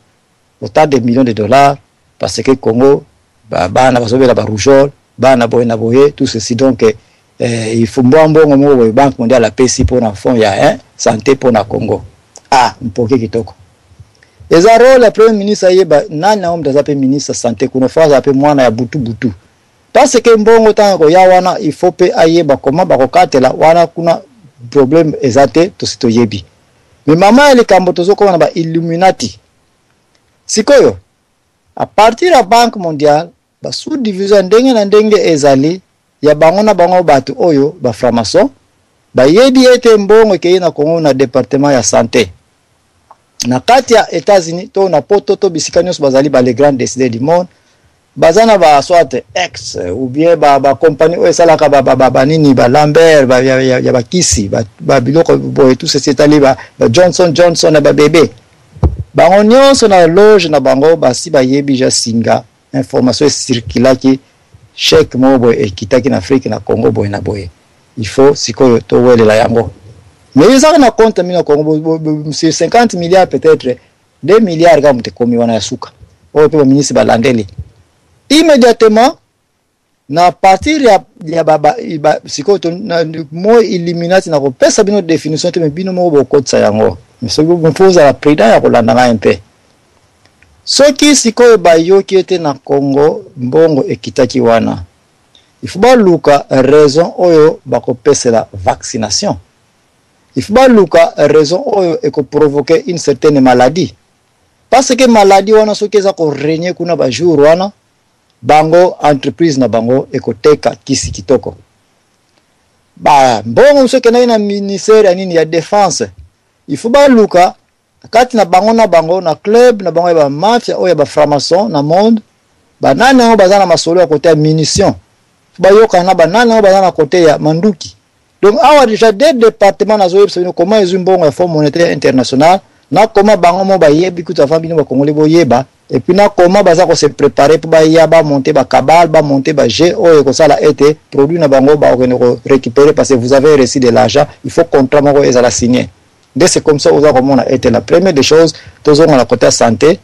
autant de millions de dollars parce que Congo bana bazobela ba rougeole, bana boye na boye tout ceci donc il faut mbongo mo Banque mondiale la pesi pour na fond ya santé pour na Congo. Ah, mpoke kitoko. Ezaro la premier ministre yeba nana homme dazape ministre santé kuno fa zape mwana ya butu. Parce que mbongo tango ya wana il faut pe ayeba comment bakokatela wana kuna problème ezate to sito yebi. Mais mama ele kambo tozo koma na ba Illuminati. Sikoyo à partir la Banque mondiale ba sous-division ndenge na ndenge ezali ya bango na bango batu oyo ba franc-maçon ba yebi ete mbongo ke na Congo na département ya santé na kati ya États-Unis to na poto to bisikanyos bazali ba les grands décideurs du monde bazana ba soit ex ou bien ba compagnie oyo salaka ba nini ba Lambert ba ya ba kisi ba biloko boy tout ce c'est ali ba Johnson na ba bébé bango nyonso na loge na bango basi ba yebi ja singa information circulaki chèque mobo ekitaki na Afrique na Congo boy na boy il faut sikoyo to wele la yango mais ils ont na compte mina Congo sur 50 milliards peut-être 2 milliards ga mute komi wana yasuka o pe ministre balandeli immédiatement na partir ya baba sikoyo to mo Illuminati na ko pesa bino définition te bino mo bo kotsa yango mais so bo mpoza la président ya kolanda na MP soki sikoyo bayoki ete na Congo mbongo ekitaki wana il faut ba luka raison oyo bakopesa la vaccination. Il faut pas luka raison oyo eko provoquer une certaine maladie. Parce que maladie wana soki za ko régner kuna ba jour wana bango entreprise na bango eko teka kisi kitoko. Ba mbongo soki na ministère nini ya défense. Il faut ba luka kati na bango na club na bango ya mafia oyo ba franc-maçon na monde ba nani ngo bazana masolo ya côté munitions. Ba yoka na ba nani ngo bazana côté ya manduki. Donc, awa déjà des départements na zoyeb sabino comment ils mbongo ya Fonds monétaire international na comment bango mo ba yebi kuta famille ba Congolais bo yeba et puis na comment baza ko se préparer pour ba yaba monter ba cabal ba monter ba G oyo ko sala été produit na bango ba ko récupérer parce que vous avez reçu de l'argent il faut contrat moko ezala signer. Dès c'est comme ça oza comme on a été la première des choses tous on a côté santé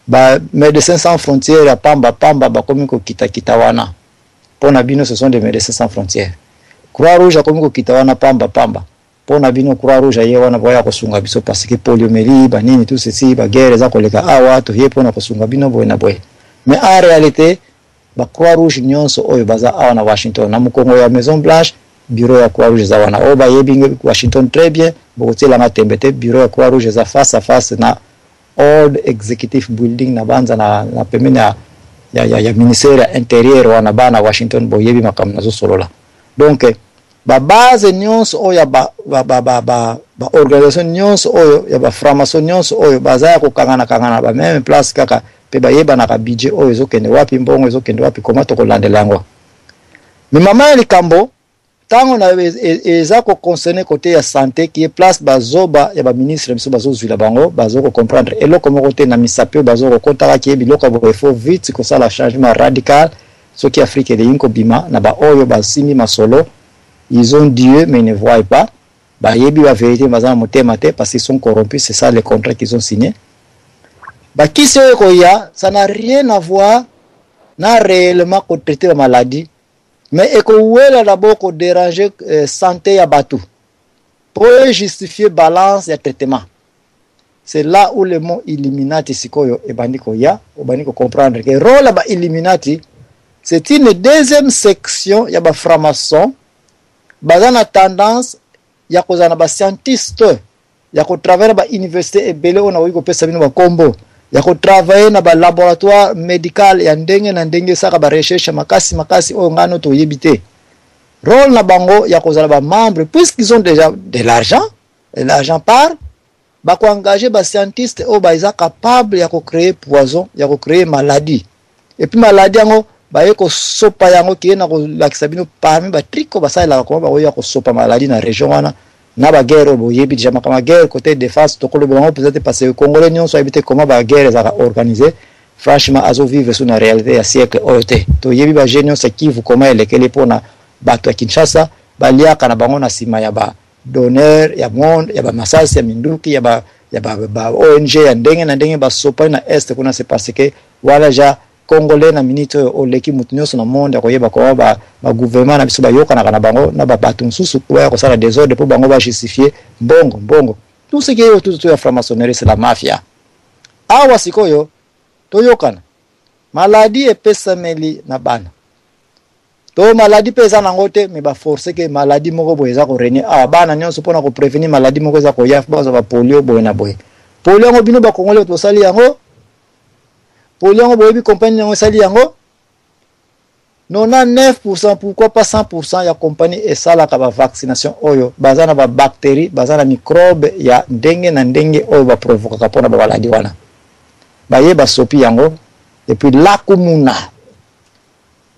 ba médecins sans frontières ya pamba ba komi ko kita wana pona bino ce sont des médecins sans frontières. Croix-Rouge a komiko kitawana pamba pona bino Croix-Rouge ye wana boya kosunga biso parce que poliomyélite ba nini tout ceci ba guerre za koleka awa to ye pona kosunga bino boy na boy mais en réalité ba Croix-Rouge nyonso oyo baza awa na Washington na mukongo ya Maison Blanche bureau ya Croix-Rouge za wana o ba yebi Washington très bien bokotela na tembete bureau ya Croix-Rouge za face à face na old executive building na banza na pembeni ya ministère intérieur wana bana Washington boyebi makam nazo solola. Donc, ba base nyonso oyo ba organisation nyonso oyo ya ba franc-maçon nyonso oyo bazaya ko kangana ba même place kaka pe ba yeba na ka budget oyo ezokende wapi mbongo ezokende wapi koma to kolandela yango. Mais mama likambo tango na eza ko concerner côté ya santé qui est place bazoba ya ba ministre biso bazozwila bango bazoko comprendre eloko moko te na misape bazoko kontaka ki biloko bo il faut vite ko ça la changement radical ce qui Afrique de inko bima na ba oyo basimi masolo ils ont Dieu mais ne voient pas ba yebi la vérité bazana motema te parce qu'ils sont corrompus, c'est ça les contrats qu'ils ont signés. Ba kisi oyo koya ça n'a rien à voir na réellement ko traiter la maladie. Mais ekouela d'abord ko déranger santé ya batou pour justifier balance ya traitement. C'est là où le mot Illuminati sikoyo ebandi ko ya obandi ko comprendre que rôle ba Illuminati c'est une deuxième section ya ba franc-maçon bazana tendance ya kozana ba scientiste ya ko travailler ba université ebele ona wiko pesa bino ba kombo ya ko travailler na ba laboratoire médical ya ndenge na ndenge saka ba recherche makasi o ngano to yebite rôle na bango ya kozala ba membre puisqu'ils ont déjà de l'argent et l'argent part ba ko engager ba scientiste o ba isa capable ya ko créer poison ya ko créer maladie et puis maladie yango ba yeko sopa yango ki na ko lakisa bino parmi ba triko ba sala ko ba ya ko sopa maladie na région wana na ba guerre bo yebi déjà kama guerre côté défense to ko le bon peut-être parce que congolais nyonso habité comment ba guerre za organiser franchement azo vivre sur une réalité ya siècle oyote to yebi ba génion c'est qui vous comment elekele pona bato ya Kinshasa ba liaka na bango na sima ya ba donneur ya monde ya ba masasi ya minduki ya ba ONG ya ndenge na ndenge ba sopa na est kuna c'est parce que wala ja congolais na minute o leki mutunyoso na monde ko yeba ko ba gouvernement na biso ba yoka na bango na ba batu nsusu ko sala désordre pour bango ba justifier mbongo tout ce qui est autour de la franc-maçonnerie c'est la mafia awa sikoyo to yokana maladie epesameli na bana to maladie pesa na ngote me ba forcer que maladie moko boeza ko reni bana nyonso pona ko prévenir maladie moko za ko yaf ba za polio boye na boye polio ngo bino ba congolais to sali yango polio ngo boyebi compagnie ngo sali yango 99% pourquoi pas 100% ya compagnie esala ka ba vaccination oyo bazana ba bactéries bazana microbe ya ndenge na ndenge oyo ba provoka kapona ba maladie wana baye ba sopi yango et puis la komuna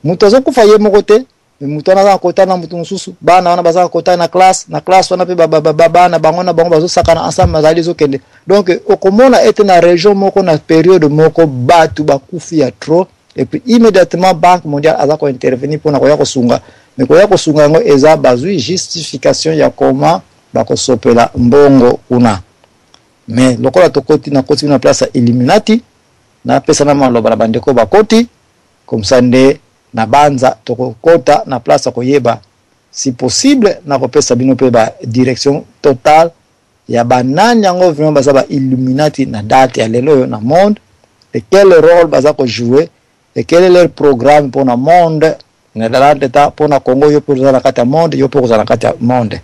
muto zo kufaye mokote muto na kota na mutu nsusu bana wana baza kota na classe wana pe bana bango na bango bazo sakana ensemble mazali zo kende donc okomona ete na région moko na période moko batu bakufi ya trop et puis immédiatement banque mondiale aza ko intervenir pour na ko ya ko sunga mais ko ya ko sunga ngo eza bazui justification ya comment bako sopela mbongo una mais lokola tokoti na koti na place Illuminati na pesa na maloba na bandeko bakoti comme ça nde na banza tokota na place ko yeba si possible na ko pesa bino pe ba direction totale ya banani yango vraiment baza ba Illuminati na date ya lelo na monde et quel rôle baza ko jouer et quel est leur programme pour le monde na dalanta pour na Congo yo pour la kata monde yo pour la kata monde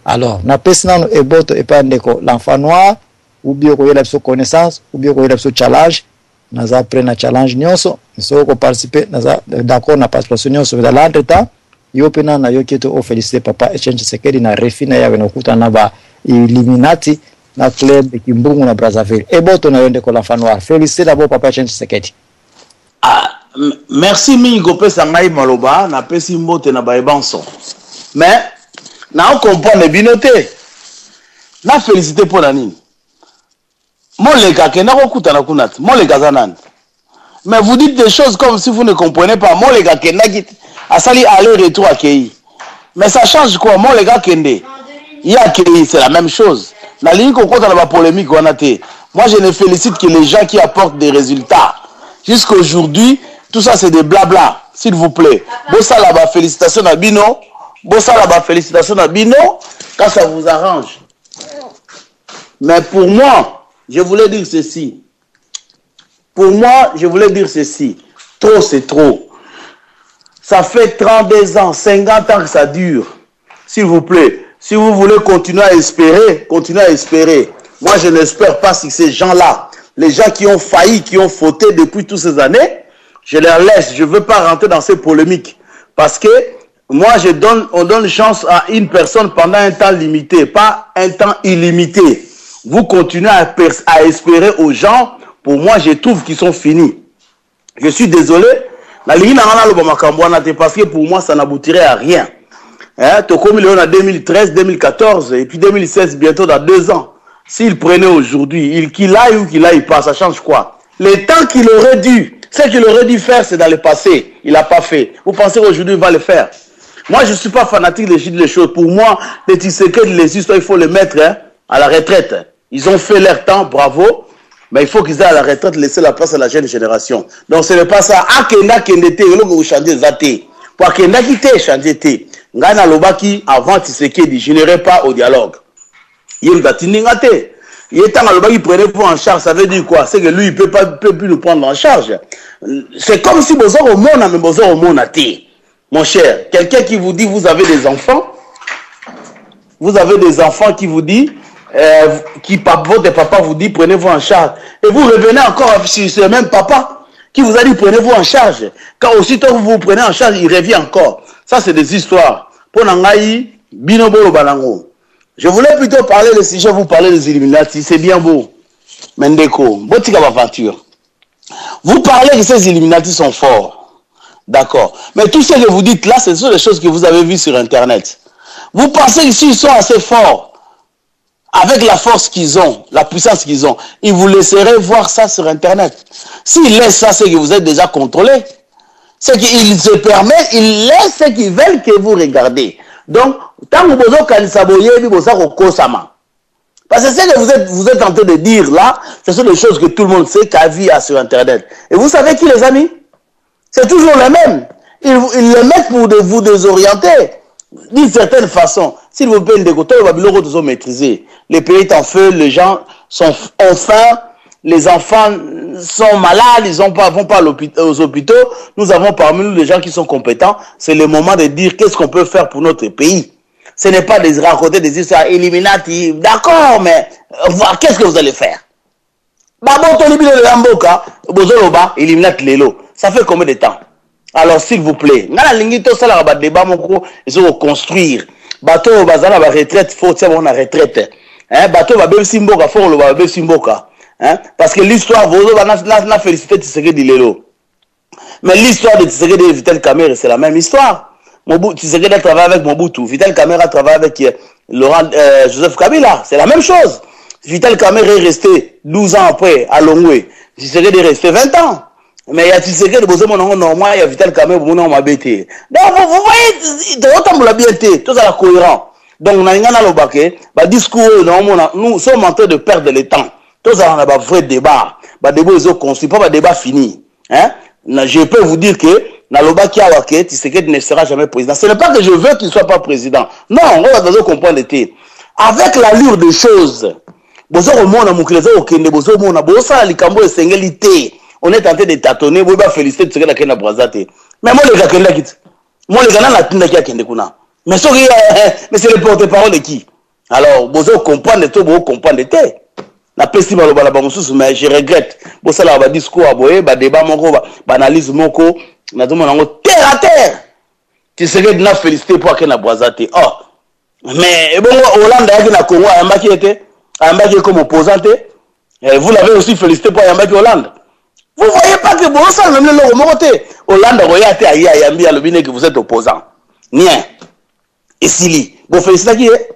alors na pesa nano eboto epandeko l'enfant noir ou bien ko yela so connaissance ou bien ko yela so challenge naza prena challenge nyonso so ko participer naza d'accord na participation nyonso dans l'entretemps yo pena na yo kito o féliciter papa exchange sekedi na refina yawe na kuta na ba Illuminati na club Kimbungu na Brazzaville eboto na yonde ko l'enfant noir féliciter d'abord papa exchange sekedi. Merci mingo pesa ngai maloba na pesi mbote na ba ebanso mais na on comprendre binoté na féliciter pour la nini Molega kenako kutana kunat Molega zanani mais vous dites des choses comme si vous ne comprenez pas Molega kenaki asali aller-retour à Kei mais ça change quoi Molega kende ya Kei c'est la même chose na ligne ko kota na ba polémique wana te moi je ne félicite que les gens qui apportent des résultats jusqu'à aujourd'hui tout ça c'est des blabla s'il vous plaît bossa la ba félicitations à Bino bossa la ba félicitations à Bino quand ça vous arrange mais pour moi je voulais dire ceci. Pour moi, je voulais dire ceci. Trop, c'est trop. Ça fait 32 ans, 50 ans que ça dure. S'il vous plaît, si vous voulez continuer à espérer, continuez à espérer. Moi, je n'espère pas si ces gens-là, les gens qui ont failli, qui ont fauté depuis toutes ces années, je les laisse. Je ne veux pas rentrer dans ces polémiques. Parce que moi on donne chance à une personne pendant un temps limité, pas un temps illimité. Vous continuez à espérer aux gens, pour moi je trouve qu'ils sont finis. Je suis désolé, parce que pour moi ça n'aboutirait à rien. Tokomi Léon en 2013, 2014 et puis 2016 bientôt dans 2 ans. S'il prenait aujourd'hui, qu'il aille ou qu'il aille pas, ça change quoi? Le temps qu'il aurait dû, ce qu'il aurait dû faire, c'est dans le passé. Il n'a pas fait. Vous pensez qu'aujourd'hui, il va le faire? Moi, je ne suis pas fanatique des choses. Pour moi, les Tshisekedi, les histoires, il faut les mettre à la retraite. Ils ont fait leur temps, bravo. Mais il faut qu'ils aient à la retraite, laisser la place à la jeune génération. Donc, ce n'est pas ça. Akenda Kendete, vous changez Zate. Pour Akenda Kite, changez Te. Ngana Lobaki, avant Tshisekedi, je n'irai pas au dialogue. Il y a il est temps qu'il prenait pour en charge, ça veut dire quoi? C'est que lui, il peut plus nous prendre en charge. C'est comme si vous avez au monde, mais vous avez au monde à terre. Mon cher, quelqu'un qui vous dit, vous avez des enfants qui vous dit, votre papa vous dit, prenez-vous en charge. Et vous revenez encore sur ce même papa qui vous a dit, prenez-vous en charge. Quand aussitôt vous vous prenez en charge, il revient encore. Ça, c'est des histoires. Pour Nangaï, Binobolo Balango. Je voulais plutôt parler de sujet, vous parler des Illuminati, c'est bien beau. Mendeko, Botika Aventure. Vous parlez que ces Illuminati sont forts. D'accord. Mais tout ce que vous dites là, ce sont des choses que vous avez vues sur Internet. Vous pensez que s'ils sont assez forts, avec la force qu'ils ont, la puissance qu'ils ont, ils vous laisseraient voir ça sur Internet. S'ils laissent ça, c'est que vous êtes déjà contrôlé. C'est qu'ils se permettent, ils laissent ce qu'ils veulent que vous regardez. Donc, tant que vous avez parce que ce que vous êtes en train de dire là, ce sont des choses que tout le monde sait qu'à vie sur Internet. Et vous savez qui, les amis? C'est toujours les mêmes. Ils les mettent pour vous désorienter. D'une certaine façon, s'il vous plaît, de maîtriser. Les pays est en feu, les gens ont faim, les enfants sont malades, ils vont pas aux hôpitaux. Nous avons parmi nous des gens qui sont compétents. C'est le moment de dire qu'est-ce qu'on peut faire pour notre pays. Ce n'est pas de raconter des histoires Illuminati. D'accord, mais qu'est-ce que vous allez faire? Ça fait combien de temps? Alors, s'il vous plaît, ils vont construire. Bateau, bazala, ba retraite, faut tirer on a retraite. Bateau, ba bel simboka, faut le ba bel simboka. Parce que l'histoire, vous n'a félicité Tshisekedi Lelo. Mais l'histoire de Tshisekedi et Vital Kamerhe, c'est la même histoire. Tshisekedi a travaillé avec Mobutu, Vital Kamerhe a travaillé avec Joseph Kabila. C'est la même chose. Vital Kamerhe est resté 12 ans après à Longwe. Tshisekedi est resté 20 ans. Mais il y a Tshisekedi, il y a Vital Kamerhe, il y a Mabete. Donc, vous voyez, autant vous l'avez bien, tout ça est cohérent. Donc, discours, nous sommes en train de perdre le temps. Tout ça, on a un vrai débat. Débat, ils ont construit, pas un débat fini. Je peux vous dire que Naloba Kiawake, Tshisekedi ne sera jamais président. Ce n'est pas que je veux qu'il ne soit pas président. Non, on va comprendre. Avec l'allure des choses, on est en train de tâtonner, vous allez féliciter Tshisekedi Kena Brazate. Mais moi, les gars, moi, les gars, mais c'est le porte-parole de qui? Alors, vous allez comprendre tout, vous comprenez tout. Mais je regrette. Vous savez, le discours, le débat, l'analyse, terre à terre. Tu sais que nous félicité pour Kena Brazate. Oh, mais bon, Hollande a Congo, Yambaki comme opposant. Vous l'avez aussi félicité pour Yambaki Hollande. Vous voyez pas que bon ça même le remonté. Hollande royate à Yambi à le que vous êtes opposant. Nien. Et Sili. Vous félicitez qui est?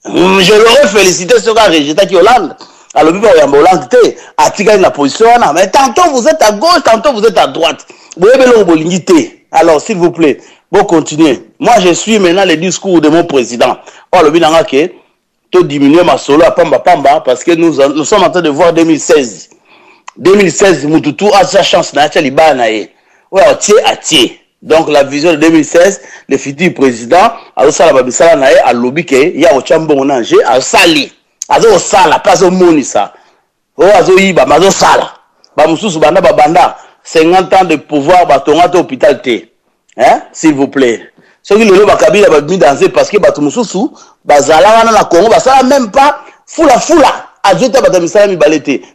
Je l'aurais félicité sur la rejeté qui Hollande. Alors puis Yambi Hollande était à la position là. Mais tantôt vous êtes à gauche, tantôt vous êtes à droite. Vous voyez le bolingité. Alors s'il vous plaît, bon continuez. Moi je suis maintenant le discours de mon président. Oh le binanga que tout diminuer ma solo à Pamba parce que nous sommes en train de voir 2016. 2016, Mututu a sa chance na Tchaliba nae. Ouais, atié. Donc la vision de 2016, le futur président, a sala babisala nae a lobby ke ya o chambo nanje a sali. Azo sala pas au monisa. O azo yiba mazo sala. Ba mususu banda babanda 50 ans de pouvoir ba tonga hôpital te. S'il vous plaît. Ce qui le bakabila ba mi danser parce que ba mususu bazala wana na Congo basala même pas fula.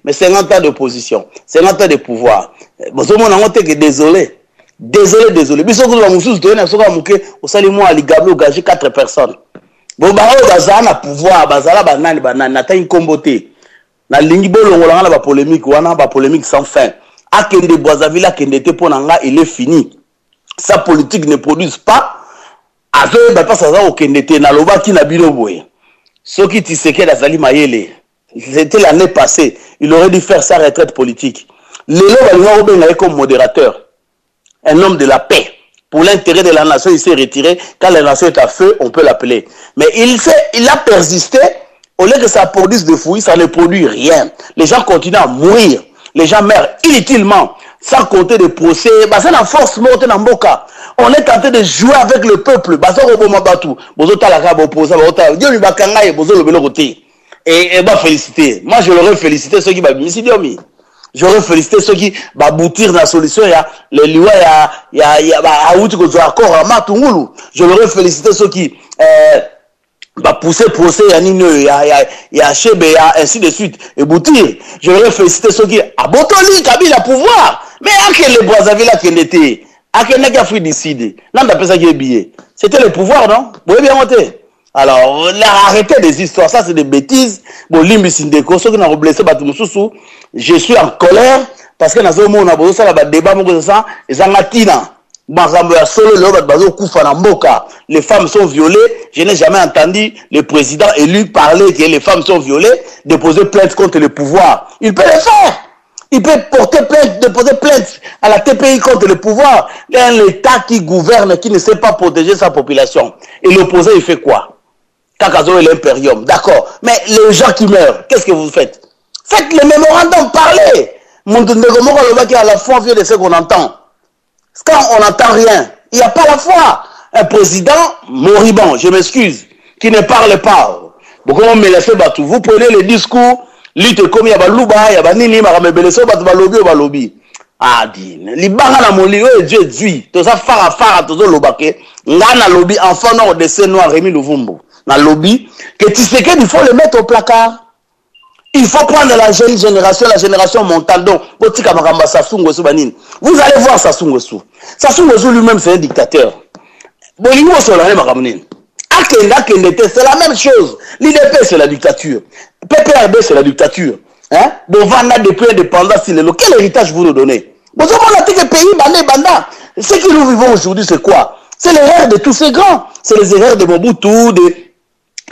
Mais 50 ans d'opposition, 50 ans de pouvoir. Désolé. Désolé. Biso ko la mususu to na soka muke au sali moi ligablo gager 4 personnes. Bon ba o bazala na pouvoir, bazala banani na ta inkomboté. Na lingi bolongola na ba polémique wana ba polémique sans fin. Akende Brazzaville akende te pona nga il est fini. Sa politique ne produit pas. Azo ba pas ça okende te na loba ki na bino boye. Soki Tshisekedi azali mayele. C'était l'année passée, il aurait dû faire sa retraite politique. Lelo balinga obenga comme modérateur. Un homme de la paix. Pour l'intérêt de la nation, il s'est retiré. Quand la nation est à feu, on peut l'appeler. Mais il a persisté. Au lieu que ça produise de fouilles, ça ne produit rien. Les gens continuent à mourir. Les gens meurent inutilement. Sans compter des procès. C'est la force morte dans Mboka. On est en train de jouer avec le peuple. Et bah féliciter. Moi, je l'aurais félicité ceux qui m'ont mis ici. J'aurais félicité ceux qui vont aboutir dans la solution. Il y a les lois, il y a accord à Matungulu. Je l'aurais félicité ceux qui pousser procès, il y a Chebe, il y a ainsi de suite. Et boutir. Je l'aurais félicité ceux qui abotoli, Kabila pouvoir. Mais à quel les Brazzaville qui n'était, à quel n'a qu'à décider. Là, on appelle ça qui est billet. C'était le pouvoir, non? Vous voyez bien monter. Alors, arrêtez des histoires, ça c'est des bêtises. Bon, limbi sindeko, ceux qui n'ont blessé Batumususu, je suis en colère parce que dans un moment, on a besoin de faire débat, ils ont matina. Les femmes sont violées. Je n'ai jamais entendu le président élu parler que les femmes sont violées, déposer plainte contre le pouvoir. Il peut le faire. Il peut porter plainte, déposer plainte à la TPI contre le pouvoir. Il y a un État qui gouverne, qui ne sait pas protéger sa population. Et l'opposé, il fait quoi? Kakazo et l'impérium, d'accord. Mais les gens qui meurent, qu'est-ce que vous faites? Faites le mémorandum, parlez. À la foi, vieux de ce qu'on entend. Quand on n'entend rien, il n'y a pas la foi. Un président moribond, je m'excuse, qui ne parle pas. Vous prenez le discours, lutte comme il y a Balouba, il y a Banini, Balobi. Ah, dit, les barres na moli, Dieu Dieu, tout ça, fara, tout ça, lobake. Là, na lobby, enfant, non, dessin noir, Rémi Louvumbo. Na lobby, que Tshisekedi, il faut le mettre au placard. Il faut prendre la jeune génération, la génération montante. Donc, vous allez voir Sassou Nguesso. Sassou Nguesso lui-même, c'est un dictateur. C'est la même chose. L'IDP, c'est la dictature. PPRD, c'est la dictature. Hein? Bon, Vanda, depuis l'indépendance, quel héritage vous nous donnez? Bon, ce que nous vivons aujourd'hui, c'est quoi? C'est l'erreur de tous ces grands. C'est les erreurs de Mobutu,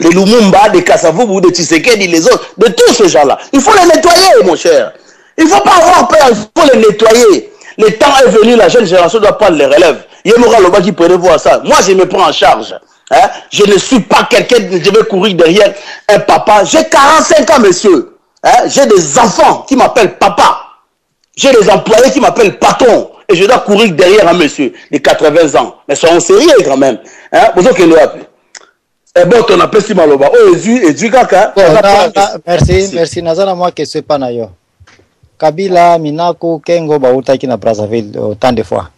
de Lumumba, de Kasavubu, de Tshisekedi, les autres, de tous ces gens-là. Il faut les nettoyer, mon cher. Il ne faut pas avoir peur, il faut les nettoyer. Le temps est venu, la jeune génération doit prendre les relèves. Yemora Loba qui pourrait voir ça. Moi, je me prends en charge. Hein? Je ne suis pas quelqu'un, je vais courir derrière un papa. J'ai 45 ans, monsieur. Hein? J'ai des enfants qui m'appellent papa. J'ai des employés qui m'appellent patron. Et je dois courir derrière un monsieur de 80 ans. Mais soyons sérieux quand même. Hein? Et bon, on appelle si maloba. Oh, Edu kaka. Merci. Nazana moi que c'est pas nayo. Kabila, Minako, Kengo, Bautaki na Brazzaville autant de fois.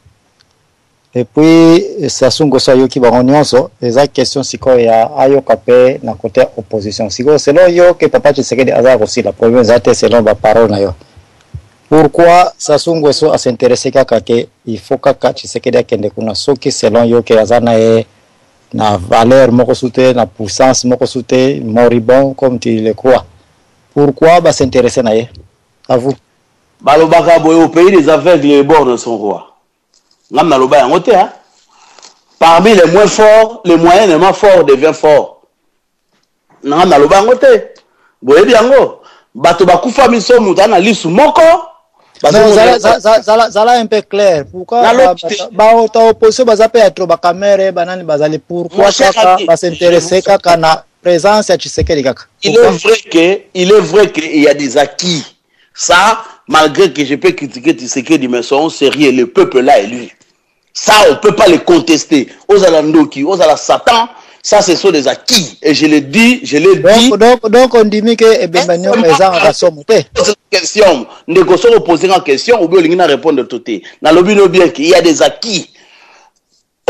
Et puis, Sassou Nguesso yoki bangonyoso, les questions siko ya ayo kapé na côté opposition. Siko selon yo que papa Tshisekedi azar aussi la problème zate selon ba parole na yo. Pourquoi Sassou Nguesso a s'intéressé kaka que il faut kaka Tshisekedi akende kuna soki selon yo que azana e na valeur moko soute na puissance moko soute moribond comme tu le crois. Pourquoi ba s'intéresser na ye? À vous. Balobaka boye au pays des aveugles les bords de son roi. Ngam na loba yango te hein. Parmi les moins forts, les moyens les moins forts deviennent forts. Ngam na loba yango te. Boye biango. Bato bakufa miso muta na lisu moko. Zala un peu clair. Pourquoi ba opposition bazape ya trop ba caméra banani bazali pourquoi kaka ba s'intéresser kaka na présence ya Tshisekedi kaka. Il est vrai que il y a des acquis. Ça, malgré que je peux critiquer Tshisekedi, mais soyons sérieux, le peuple l'a élu. Ça, on ne peut pas le contester. Aux Alandoki, aux Ala Satan, ça, ce sont des acquis. Et je l'ai dit, Donc, on dit que Ebembanyo présent à la somme. Question. Négociation poser en question, ou bien on répondre de tout. Dans le but, bien qu'il y a des acquis.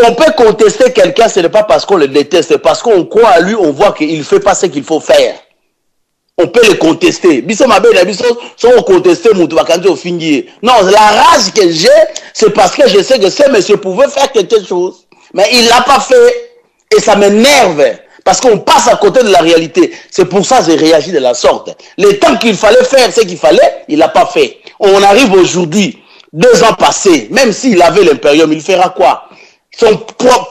On peut contester quelqu'un, ce n'est pas parce qu'on le déteste, c'est parce qu'on croit à lui, on voit qu'il ne fait pas ce qu'il faut faire. On peut le contester. Biso mabe na biso sont contester mutu bakanzi au fingier. Non, la rage que j'ai, c'est parce que je sais que ce monsieur pouvait faire quelque chose, mais il l'a pas fait. Et ça m'énerve, parce qu'on passe à côté de la réalité. C'est pour ça que j'ai réagi de la sorte. Le temps qu'il fallait faire ce qu'il fallait, il l'a pas fait. On arrive aujourd'hui, 2 ans passés, même s'il avait l'impérium, il fera quoi? Son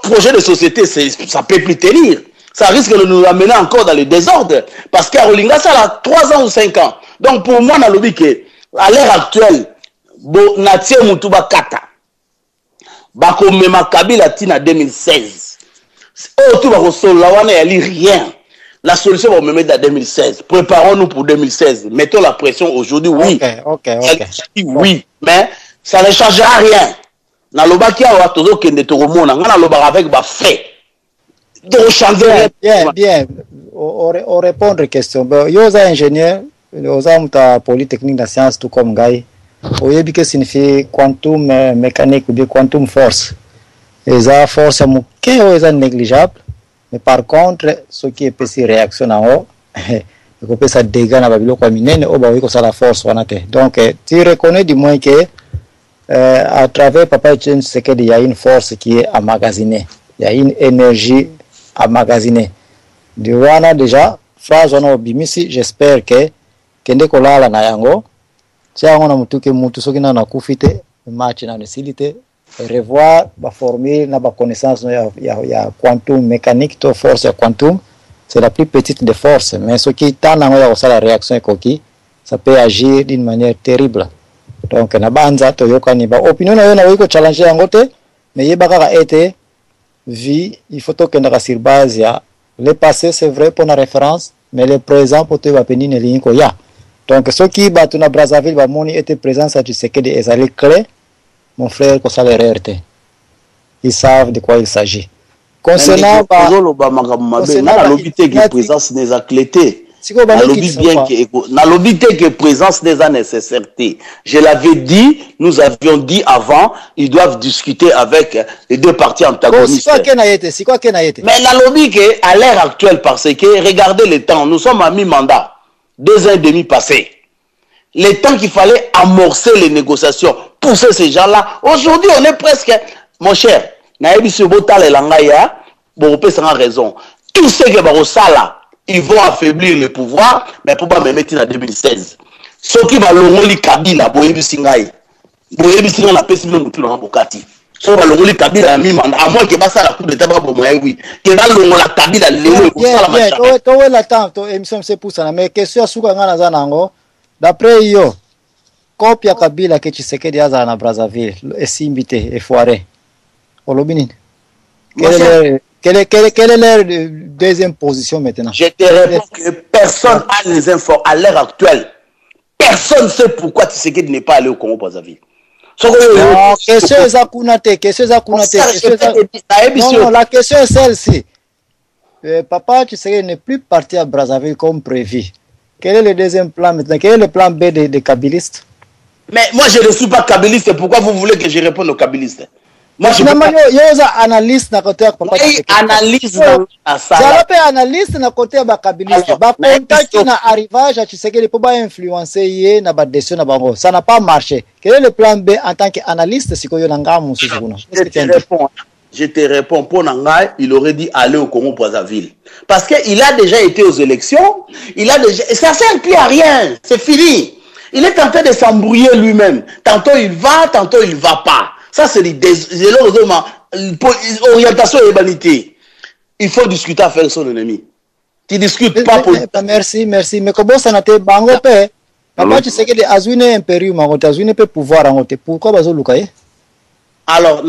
projet de société, ça peut plus tenir. Ça risque de nous amener encore dans le désordre. Parce qu'à Rolinga, ça a 3 ans ou 5 ans. Donc pour moi, dans le but que, à l'heure actuelle, Natie Moutouba Kata, Bako Mema Kabila Tina 2016. Oh, tout va ressembler, rien. La solution va me mettre en 2016. Préparons-nous pour 2016. Mettons la pression aujourd'hui, oui. Ok. Oui, mais ça ne changera rien. Dans le bas qui a toujours qu'il est au monde, on a le bar avec fait. Bien. On répond aux questions. Yo za ingénieur, oza muta polytechnique de sciences tout comme Gaï. Oyebi que signifie quantum mécanique ou bien quantum force. Et ça force à mouké est négligeable. Mais par contre, ce qui est petit réaction en haut, il peut ça dégâts dans Babylone comme une au bas ça la force on a. Donc tu reconnais du moins que à travers Papa Etienne Tshisekedi il y a une force qui est emmagasinée, il y a une énergie emmagasinée. Du wana déjà phrase on a bimisi, j'espère que kende kolala na yango tia on a mutuke mutu soki na kufite match na necessité revoir la formule na ba connaissance ya quantum mécanique to force ya quantum, c'est la plus petite des forces, mais ce qui tend à la réaction coquille, ça peut agir d'une manière terrible. Donc na banza to yokani ba opinion na yo na wiko challenge yangote, mais yebaka été vie, il faut que na sur base ya le passé c'est vrai pour la référence, mais le présent pour te va penir ne ligne ko ya. Donc ceux qui battu na Brazzaville ba moni était présent ça tu sais que des allées clés. Mon frère, qu'on ça les RT. Ils savent de quoi il s'agit. Concernant la lobité qui présence des athlètes. La lobité qui présence des nécessités. Je l'avais dit, nous avions dit avant, ils doivent discuter avec les deux parties antagonistes. C'est quoi qu'il a été? Mais la lobby à l'heure actuelle, parce que regardez le temps, nous sommes à mi-mandat, 2 ans et demi passés. Le temps qu'il fallait amorcer les négociations, pousser ces gens-là. Aujourd'hui, on est presque, mon cher, Naïbi Subota et Langaya, bon, on sans raison. Tout ce que Barosala, ils vont affaiblir le pouvoir, mais pour pas me mettre en 2016. Ce qui va l'ongoli Kabila, Boyebi Singaï. Boyebi Singaï, on a fait le moutou dans Bokati. Ce qui va l'ongoli Kabila, à moins que ça la coup de tabac pour moi, oui. Que va l'ongoli Kabila, l'élo, pour ça la machine. Toi, la temps, toi, émission, c'est pour ça. Mais question à Souka Ganazanango. D'après yo, copia Kabila que Tshisekedi aza na Brazzaville, esimbité et foiré. Olobini. Quelle est leur deuxième position maintenant? Je te réponds que personne n'a les infos à l'heure actuelle. Personne ne sait pourquoi Tshisekedi n'est pas allé au Congo Brazzaville. Non, question est Zakunate, Non, la question est celle-ci. Papa Tshisekedi n'est plus parti à Brazzaville comme prévu. Quel est le deuxième plan maintenant? Quel est le plan B des kabilistes? Mais moi, je ne suis pas kabiliste. Pourquoi vous voulez que je réponde aux kabilistes? Moi, je suis analyste na côté papa. Analyste na ça. Analyste na côté ba kabiliste. Ba contact na arrivage à Tshisekedi pour pas influencer yé na ba décision na bango. Ça n'a pas marché. Quel est le plan B en tant qu'analyste si koyo nanga musu kuna? Je te réponds, pour Nangai, il aurait dit aller au Congo Brazzaville. Parce qu'il a déjà été aux élections, ça ne sert plus à rien, c'est fini. Il est en train de s'embrouiller lui-même. Tantôt il va pas. Ça c'est l'orientation et l'humanité. Il faut discuter avec son ennemi. Tu discutes pas pour... Merci. Mais comment ça n'a été bango pe? Papa, tu sais que les Azuine impérium, Azuine peut pouvoir en côté. Pourquoi Bazo Lukaye? Alors,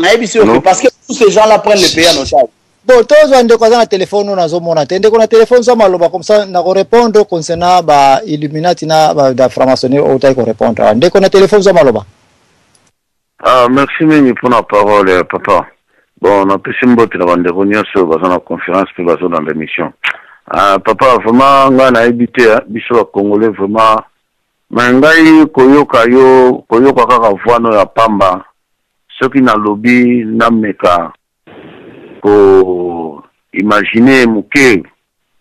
parce que tous ces gens-là prennent le pays en otage. Bon, tous les gens qui ont un téléphone, on a un téléphone, comme ça, on a répondre concernant Illuminati, la franc-maçonnerie, on a répondre. Dès qu'on a un téléphone, on a merci Mimi pour la parole, papa. Bon, on a pu s'imboter avant de revenir sur la conférence, puis dans l'émission. Papa, vraiment, on a habité, biso Congolais, vraiment, mangai koyoka kaka voano ya pamba. Ceux qui n'ont lobby n'ameka ko imaginer muke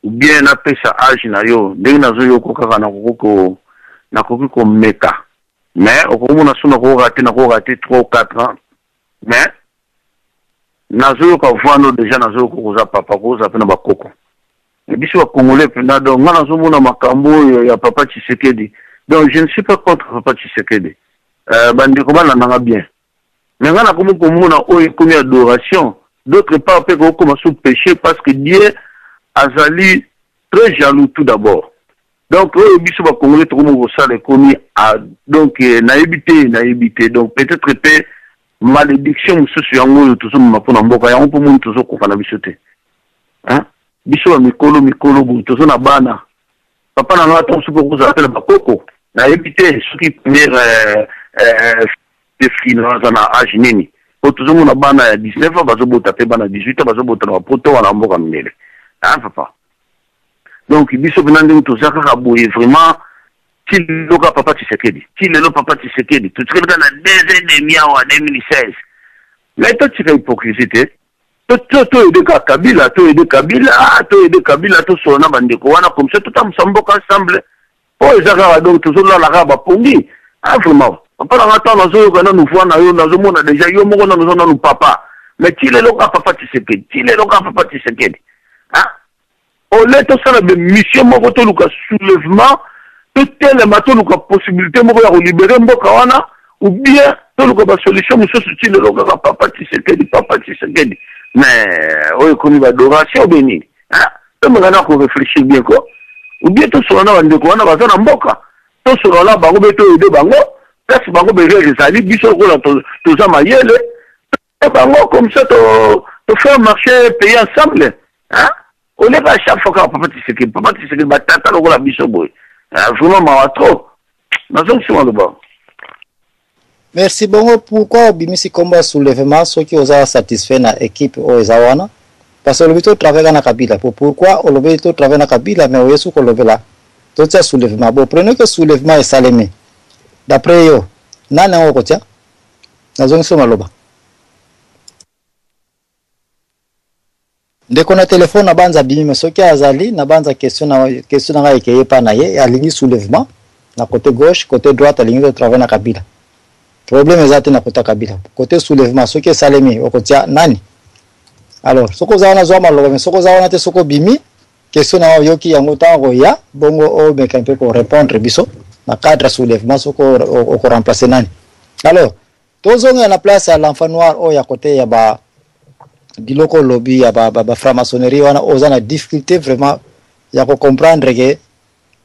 ou bien na pesa âge na yo ndenge na zo yo kokaka na kokiko meka mais okomona suna ko raté 3 ou 4 ans mais nazoyoka vwano déjà nazoyoka koza papa koza pe na bakoko biso bakongolais mpena donc nga nazomona makambo oyo ya papa Tshisekedi donc je ne suis pas contre papa Tshisekedi bandeko balandanga bien mais nga nakomi komona oyo ekomi adoration d'autre part mpe kokoma sous péché parce que Dieu azali très jaloux tout d'abord donc oyo biso bakongolais tokomi kosala ekomi donc nayebi te donc peut-être mpe malédiction mosusu yango oyo tozomema mpona mboka yango mpo moni tozokoka na biso te biso bamikolo boye tozo na bana papa na nga ata mosusu mpe kozala pele bakoko nayebi te soki première defino aza na age nini po tozomona bana ya 19 bazobota mpe bana 18 bazobota na bapoto wana mboka minene papa donc biso mpena ndenge toza kaka boye vraiment ti lelo ka papa Tshisekedi totikali kaka na 2 ans awa 2016 mais totika hypocrisie te toyede ka Kabila tosolo na bandeko wana comme ça totambusa mboka ensemble oyo eza kaka donc tozolala kaka bapongi vraiment papa nanga ntango nazoyoka nanu voi na yo nazomona déjà yo moko nanu oza nanu papa mais ti lelo ka papa Tshisekedi ole tosala bemission moko toluka soulèvement totelema toluka possibilité moko ya kolibere mboka wana ou bien toluka basolution mosusu ti lelo kaka papa Tshisekedi mais oyo ekomi badoration be nini tomenga na koréfléchir bien ko ou bien tosolola na bandeko wana baza na mboka tosolola na bango mpe toyede bango place bango berere ezali biso lokola toza mayele bango comme ça tofaire marché pays ensemble oleka à chaque fois kaka papa Tshisekedi batata lokola biso boye vraiment mawa trop nazongisima loba. Merci bongo. Pourquoi bimisi komba soulèvement soki oza satisfait na équipe o ezawana parce que le bito travaille na Kabila pourquoi o lobito travaille na Kabila mais oyesu ko lobela to tia soulèvement bon prenez que soulèvement est salémé d'après yo nana ngoko tia nazongisima loba ndeko na téléphone na banza bimi soki azali na banza question na nga ekeye pa na ye alingi soulèvement na côté gauche côté droite alingi to travaille na Kabila. Problème est na côté Kabila. Côté soulèvement, ce qui est salémi, au côté nani. Alors, ce que vous avez zoa maloba, mais ce que vous avez te soko bimi, question na yoki yango tango ya, bongo o mekampe ko répondre biso, na cadre soulèvement ce ko remplacer nani. Alors, tozonga na place à l'enfant noir o ya côté ya ba biloko lobby ya ba franc-maçonnerie wana oza na difficulté vraiment ya ko comprendre que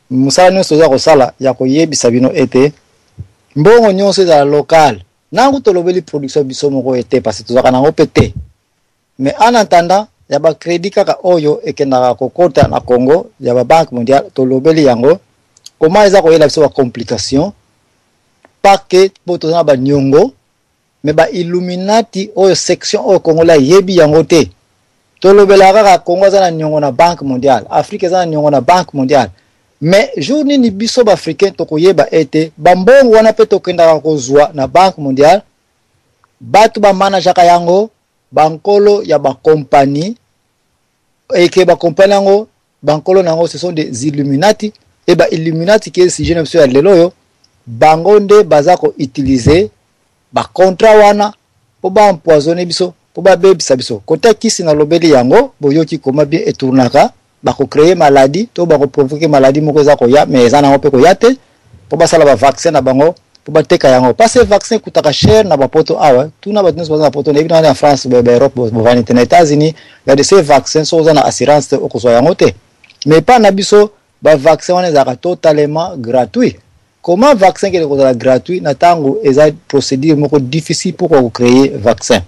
musala nyonso za ko sala ya ko yebisa bino ete mbongo nyonso za local nangu tolobeli production biso moko ete parce que tozaka nango pete mais en attendant ya ba crédit kaka oyo ekendaka kokota na Congo ya ba banque mondiale tolobeli yango comment eza ko yela biso ba complication paquet poto na ba nyongo mais ba Illuminati oyo section oyo Congo la yebi yango te tolobela kaka Congo za na nyongo na banque mondiale Afrique za na nyongo na banque mondiale. Mais journée ni biso africain to koyeba ete bambongo wana pe to kenda kozwa na banque mondiale batu ba manager yango bankolo ya ba compagnie eke ba compagnie yango bankolo nango ce sont des Illuminati et ba Illuminati qui est si jeune monsieur leloyo bango nde baza ko utiliser ba contrat wana po ba empoisonner biso po ba bebisa biso kota kisi na lobeli yango boyoki koma bien etournaka bako créer maladie to bako provoquer maladie moko za ko ya mais ezana ngo pe ko ya te po basala ba vaccin na bango po bateka yango parce que vaccin kutaka cher na bapoto awa tuna ba tunso na poto na bina en France ba Europe bo vanité na États-Unis ya de ces vaccins so za na assurance o ko so yango te mais pas na biso ba vaccin wana za totalement gratuit. Comment vaccin qui est gratuit na tango eza procédure moko difficile pour ko créer vaccin.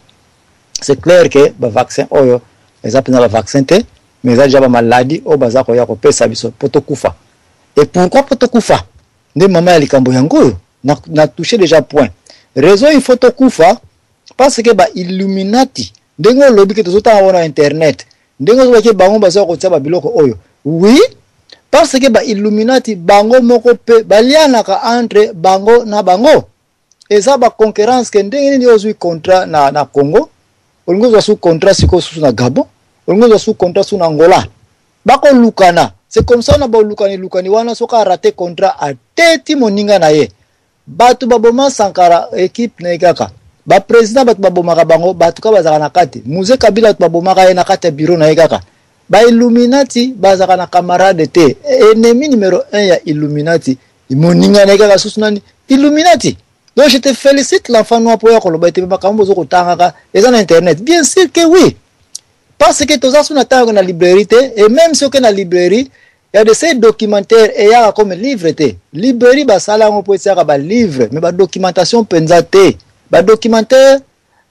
C'est clair que ba vaccin oyo eza pena ba vaccin te mais ça déjà ba maladie au baza ko ya ko pesa biso potokufa. Et pourquoi potokufa? Nde mama ya likambo yango na touché déjà point. Raison il faut tokufa parce que ba Illuminati ndengo lobi ke tozota wana internet ndengo zo ke bango baza ko tsaba biloko oyo. Oui, parce que ba Illuminati bango moko pe baliana ka entre bango na bango. Et ça ba concurrence ke ndenge ni ozui contrat na Congo. Olingo zo sous contrat siko sous na Gabon. Olingo sous contrat sous Angola. Bako lukana. C'est comme ça on a ba lukani wana soka raté contrat a teti moninga na ye. Batu baboma Sankara équipe na ikaka. ba président batu babomaka bango batu ka bazaka na kati Mzee Kabila batu babomaka ye na kati ya bureau na ye kaka ba Illuminati bazaka na camarade te ennemi numéro 1 ya Illuminati moninga na kaka susu nani Illuminati. Donc je te félicite l'enfant noir pour koloba te makambo zo kotanga eza na internet. Bien sûr que oui. Parce que tous as na na librairie et même si on na librairie il y a de ces documentaires et il y a comme livre te. Librairie ba sala on peut dire ba livre mais ba documentation penza te. Ba documentaire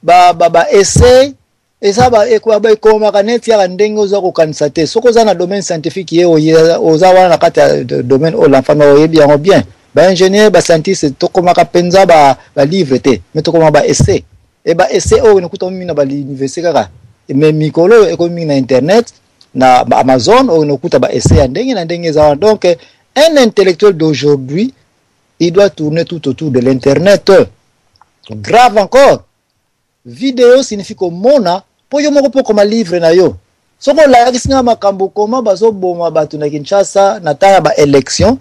ba essai et ça ba ekwa ba koma kaneti ya ndengo zo kokanisa te. Soko za na domaine scientifique ye oza wana na kata domaine o l'enfant noir bien. Ba ingénieur ba scientiste to koma ka penza ba livre te. Mais to koma ba essai. Et ba essai o ne kuto mimi na ba université kaka. Mais mikolo ekomi na internet na Amazon ou no kuta ba essai ya ndenge na ndenge za. Donc un intellectuel d'aujourd'hui il doit tourner tout autour de l'internet. Grave encore. Vidéo signifie que mona po yo moko po koma livre na yo. Soko la kisinga makambo koma bazo boma batu na Kinshasa na tanga ba élection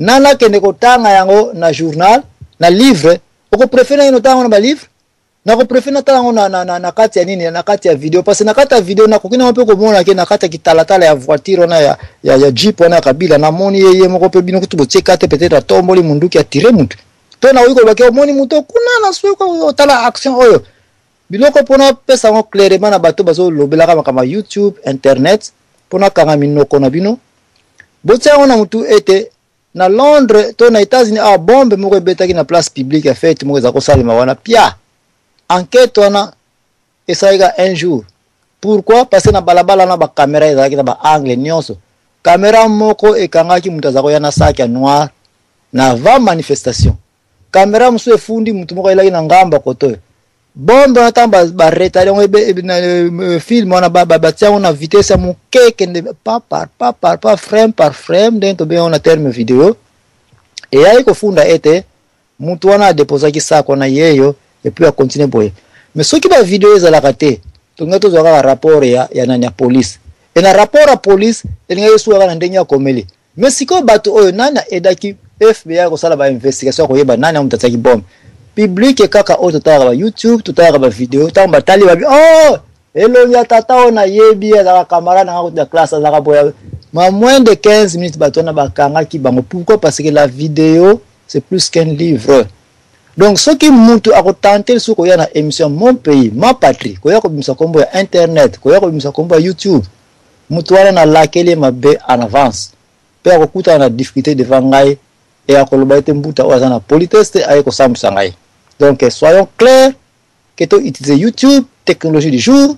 nana kende ko tanga yango na journal na livre oko préférer ino tanga na ba livre na ko préférer tanga na kati ya nini na kati ya video parce que na kati ya video na ko kina mpe ko mona ke na kati ya kitalatala ya voiture na ya Jeep na Kabila na moni yeye moko pe bino kutubo cheka te peut-être tomboli munduki atire mutu to na wiko bake moni mutu kuna na suko otala action oyo biloko pona pesa ngo clairement na bato bazo lobelaka kama YouTube internet pona kanga minoko na bino botya ona mutu ete na Londres to na États-Unis a bombe moko betaki na place publique a fait moko za ko salima wana pia enquête wana esaiga un jour pourquoi parce que na balabala na ba caméra ezaki na ba angle nyonso caméra moko ekangaki mutu za ko yana sac noir na va manifestation caméra musu efundi mutu moko elaki na ngamba koto bombe na tamba ba retard on film on a batia on a vitesse mon cake pas frame par frame dentro bien on a terme vidéo et aí ko funda ete mutu wana déposer ki sako na yeyo et puis a continuer boye mais ce qui ba vidéo za raté to ngato zo ka rapport ya nani ya police et na rapport à police elinga yesu ka na ndenya komeli mais siko bato oyo nana edaki FBI ko sala ba investigation ko yeba nani amtataki bombe public kaka o totala ba YouTube totala ba video tamba tali ba oh hello ya tata ona yebi ya camarade na de classe za ka boya ma moins de 15 minutes batona bakanga ki bango pourquoi parce que la vidéo c'est plus qu'un livre donc ce qui mutu a tenter suko ya na émission mon pays ma patrie ko ya ko bimisa kombo ya internet ko ya ko bimisa kombo ya YouTube mutu wana na lakele mabe en avance pe ko kuta na difficulté devant ngai et a kolobaite mbuta oza na politesse ay ko samsa ngai. Donc soyons clairs que tu utilises YouTube, technologie du jour,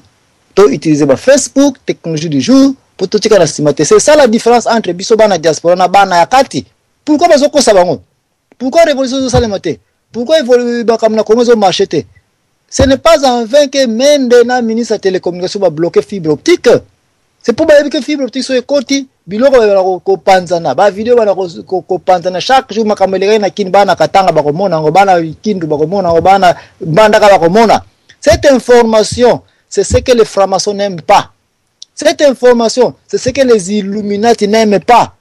tu utilises Facebook, technologie du jour, pour tout ce qui est c'est ça la différence entre bisobana diaspora na bana ya kati. Pourquoi bazoko sabango? Pourquoi révolution ça les maté? Pourquoi évoluer bakamna comment zo marcheté? Ce n'est pas en vain que Mende na ministre de télécommunication va bloquer fibre optique. C'est pour que fibre optique soit côté biloko ko panzana ba video bana ko panzana chaque jour makamele na kin bana katanga ba ko mona ngo bana kindu ba ko mona ngo bana banda ka ba ko mona. Cette information c'est ce que les francs-maçons n'aiment pas. Cette information c'est ce que les Illuminati n'aiment pas.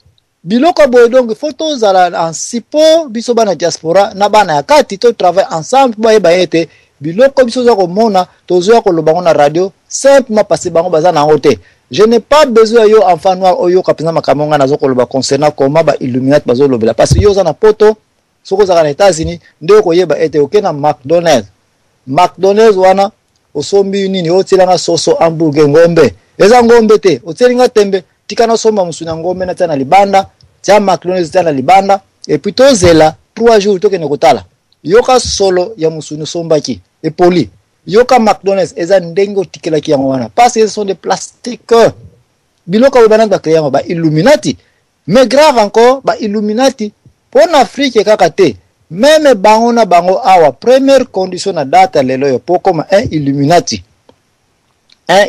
Biloko boy donc photos za en sipo biso bana diaspora na bana ya kati to travail ensemble ba ete biloko biso za ko mona tozo ko lobango na radio simplement passer bango baza na hote. Je n'ai pas besoin yo enfant noir oyo kapina makamonga nazo koloba concernant comment ba Illuminati bazo lobela parce que yo za na poto soko za na États-Unis ndio ko yeba ete okena McDonald's wana osombi nini otilanga soso hamburger ngombe eza ngombe te otelinga tembe tikana somba musuna ngombe na tana libanda tia McDonald's tana libanda et puis tozela 3 jours tokene kotala yoka solo ya musunu sombaki et poli yoka McDonald's eza ndengo tikela ki yango wana parce que ce sont des plastiques biloko bana ba créer ba Illuminati mais grave encore ba Illuminati pour Afrique kaka te même bango na bango awa première condition na data lelo yo pour comme un Illuminati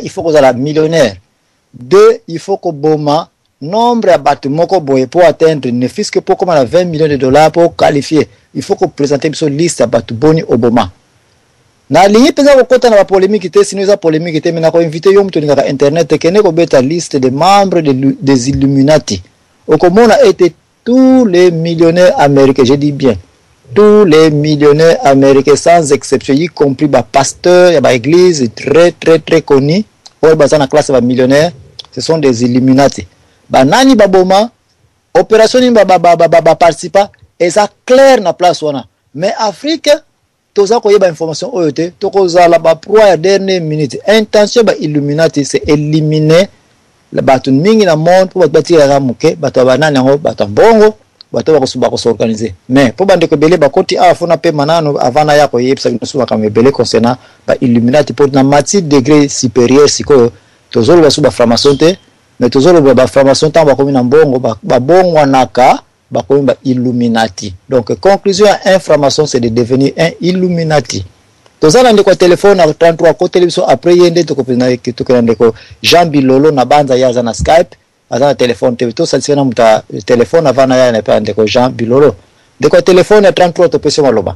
il faut que la millionnaire 2 il faut que boma nombre à bâtiment ko boye pour atteindre ne fût que pour comme 20 millions de dollars pour qualifier il faut que présenter sur liste à batu Obama. Na lingi pesa ko kota na ba polémique te sino za polémique te mena ko inviter yo mtu ngaka internet kene ko beta liste des membres des Illuminati. Okomona était tous les millionnaires américains, je dis bien. tous les millionnaires américains sans exception, y compris les pasteurs, il y a église très connus, ou dans la classe des millionnaires, ce sont des Illuminati. Nani baboma, opération ni participa, et ça clair na place wana. Mais Afrique, tout ça qu'on y a information OET, tout ça là bas pour la dernière minute. Intention ba Illuminati c'est éliminer le bâton mingi na monde pour bâtir la ramuke, bâton banane en haut, bâton bongo. Bato ba s'organiser mais pour bande ko belé ba koti a fona pe manano avant na ya ko yebisa biso ba kam belé concernant ba Illuminati pour na mati degré supérieur siko tozolo ba suba formation te mais tozolo ba formation tant ba komi na mbongo ba bongo naka ba komi ba Illuminati. Donc conclusion à information c'est de devenir un Illuminati. Tozala ndeko téléphone na 33 ko télévision après yende to ko pena to ko ndeko Jean Bilolo na banza yaza na Skype. Avant téléphone tout ça c'est un téléphone avant na ya pas ndeko Jean Bilolo de quoi téléphone 33 to pese maloba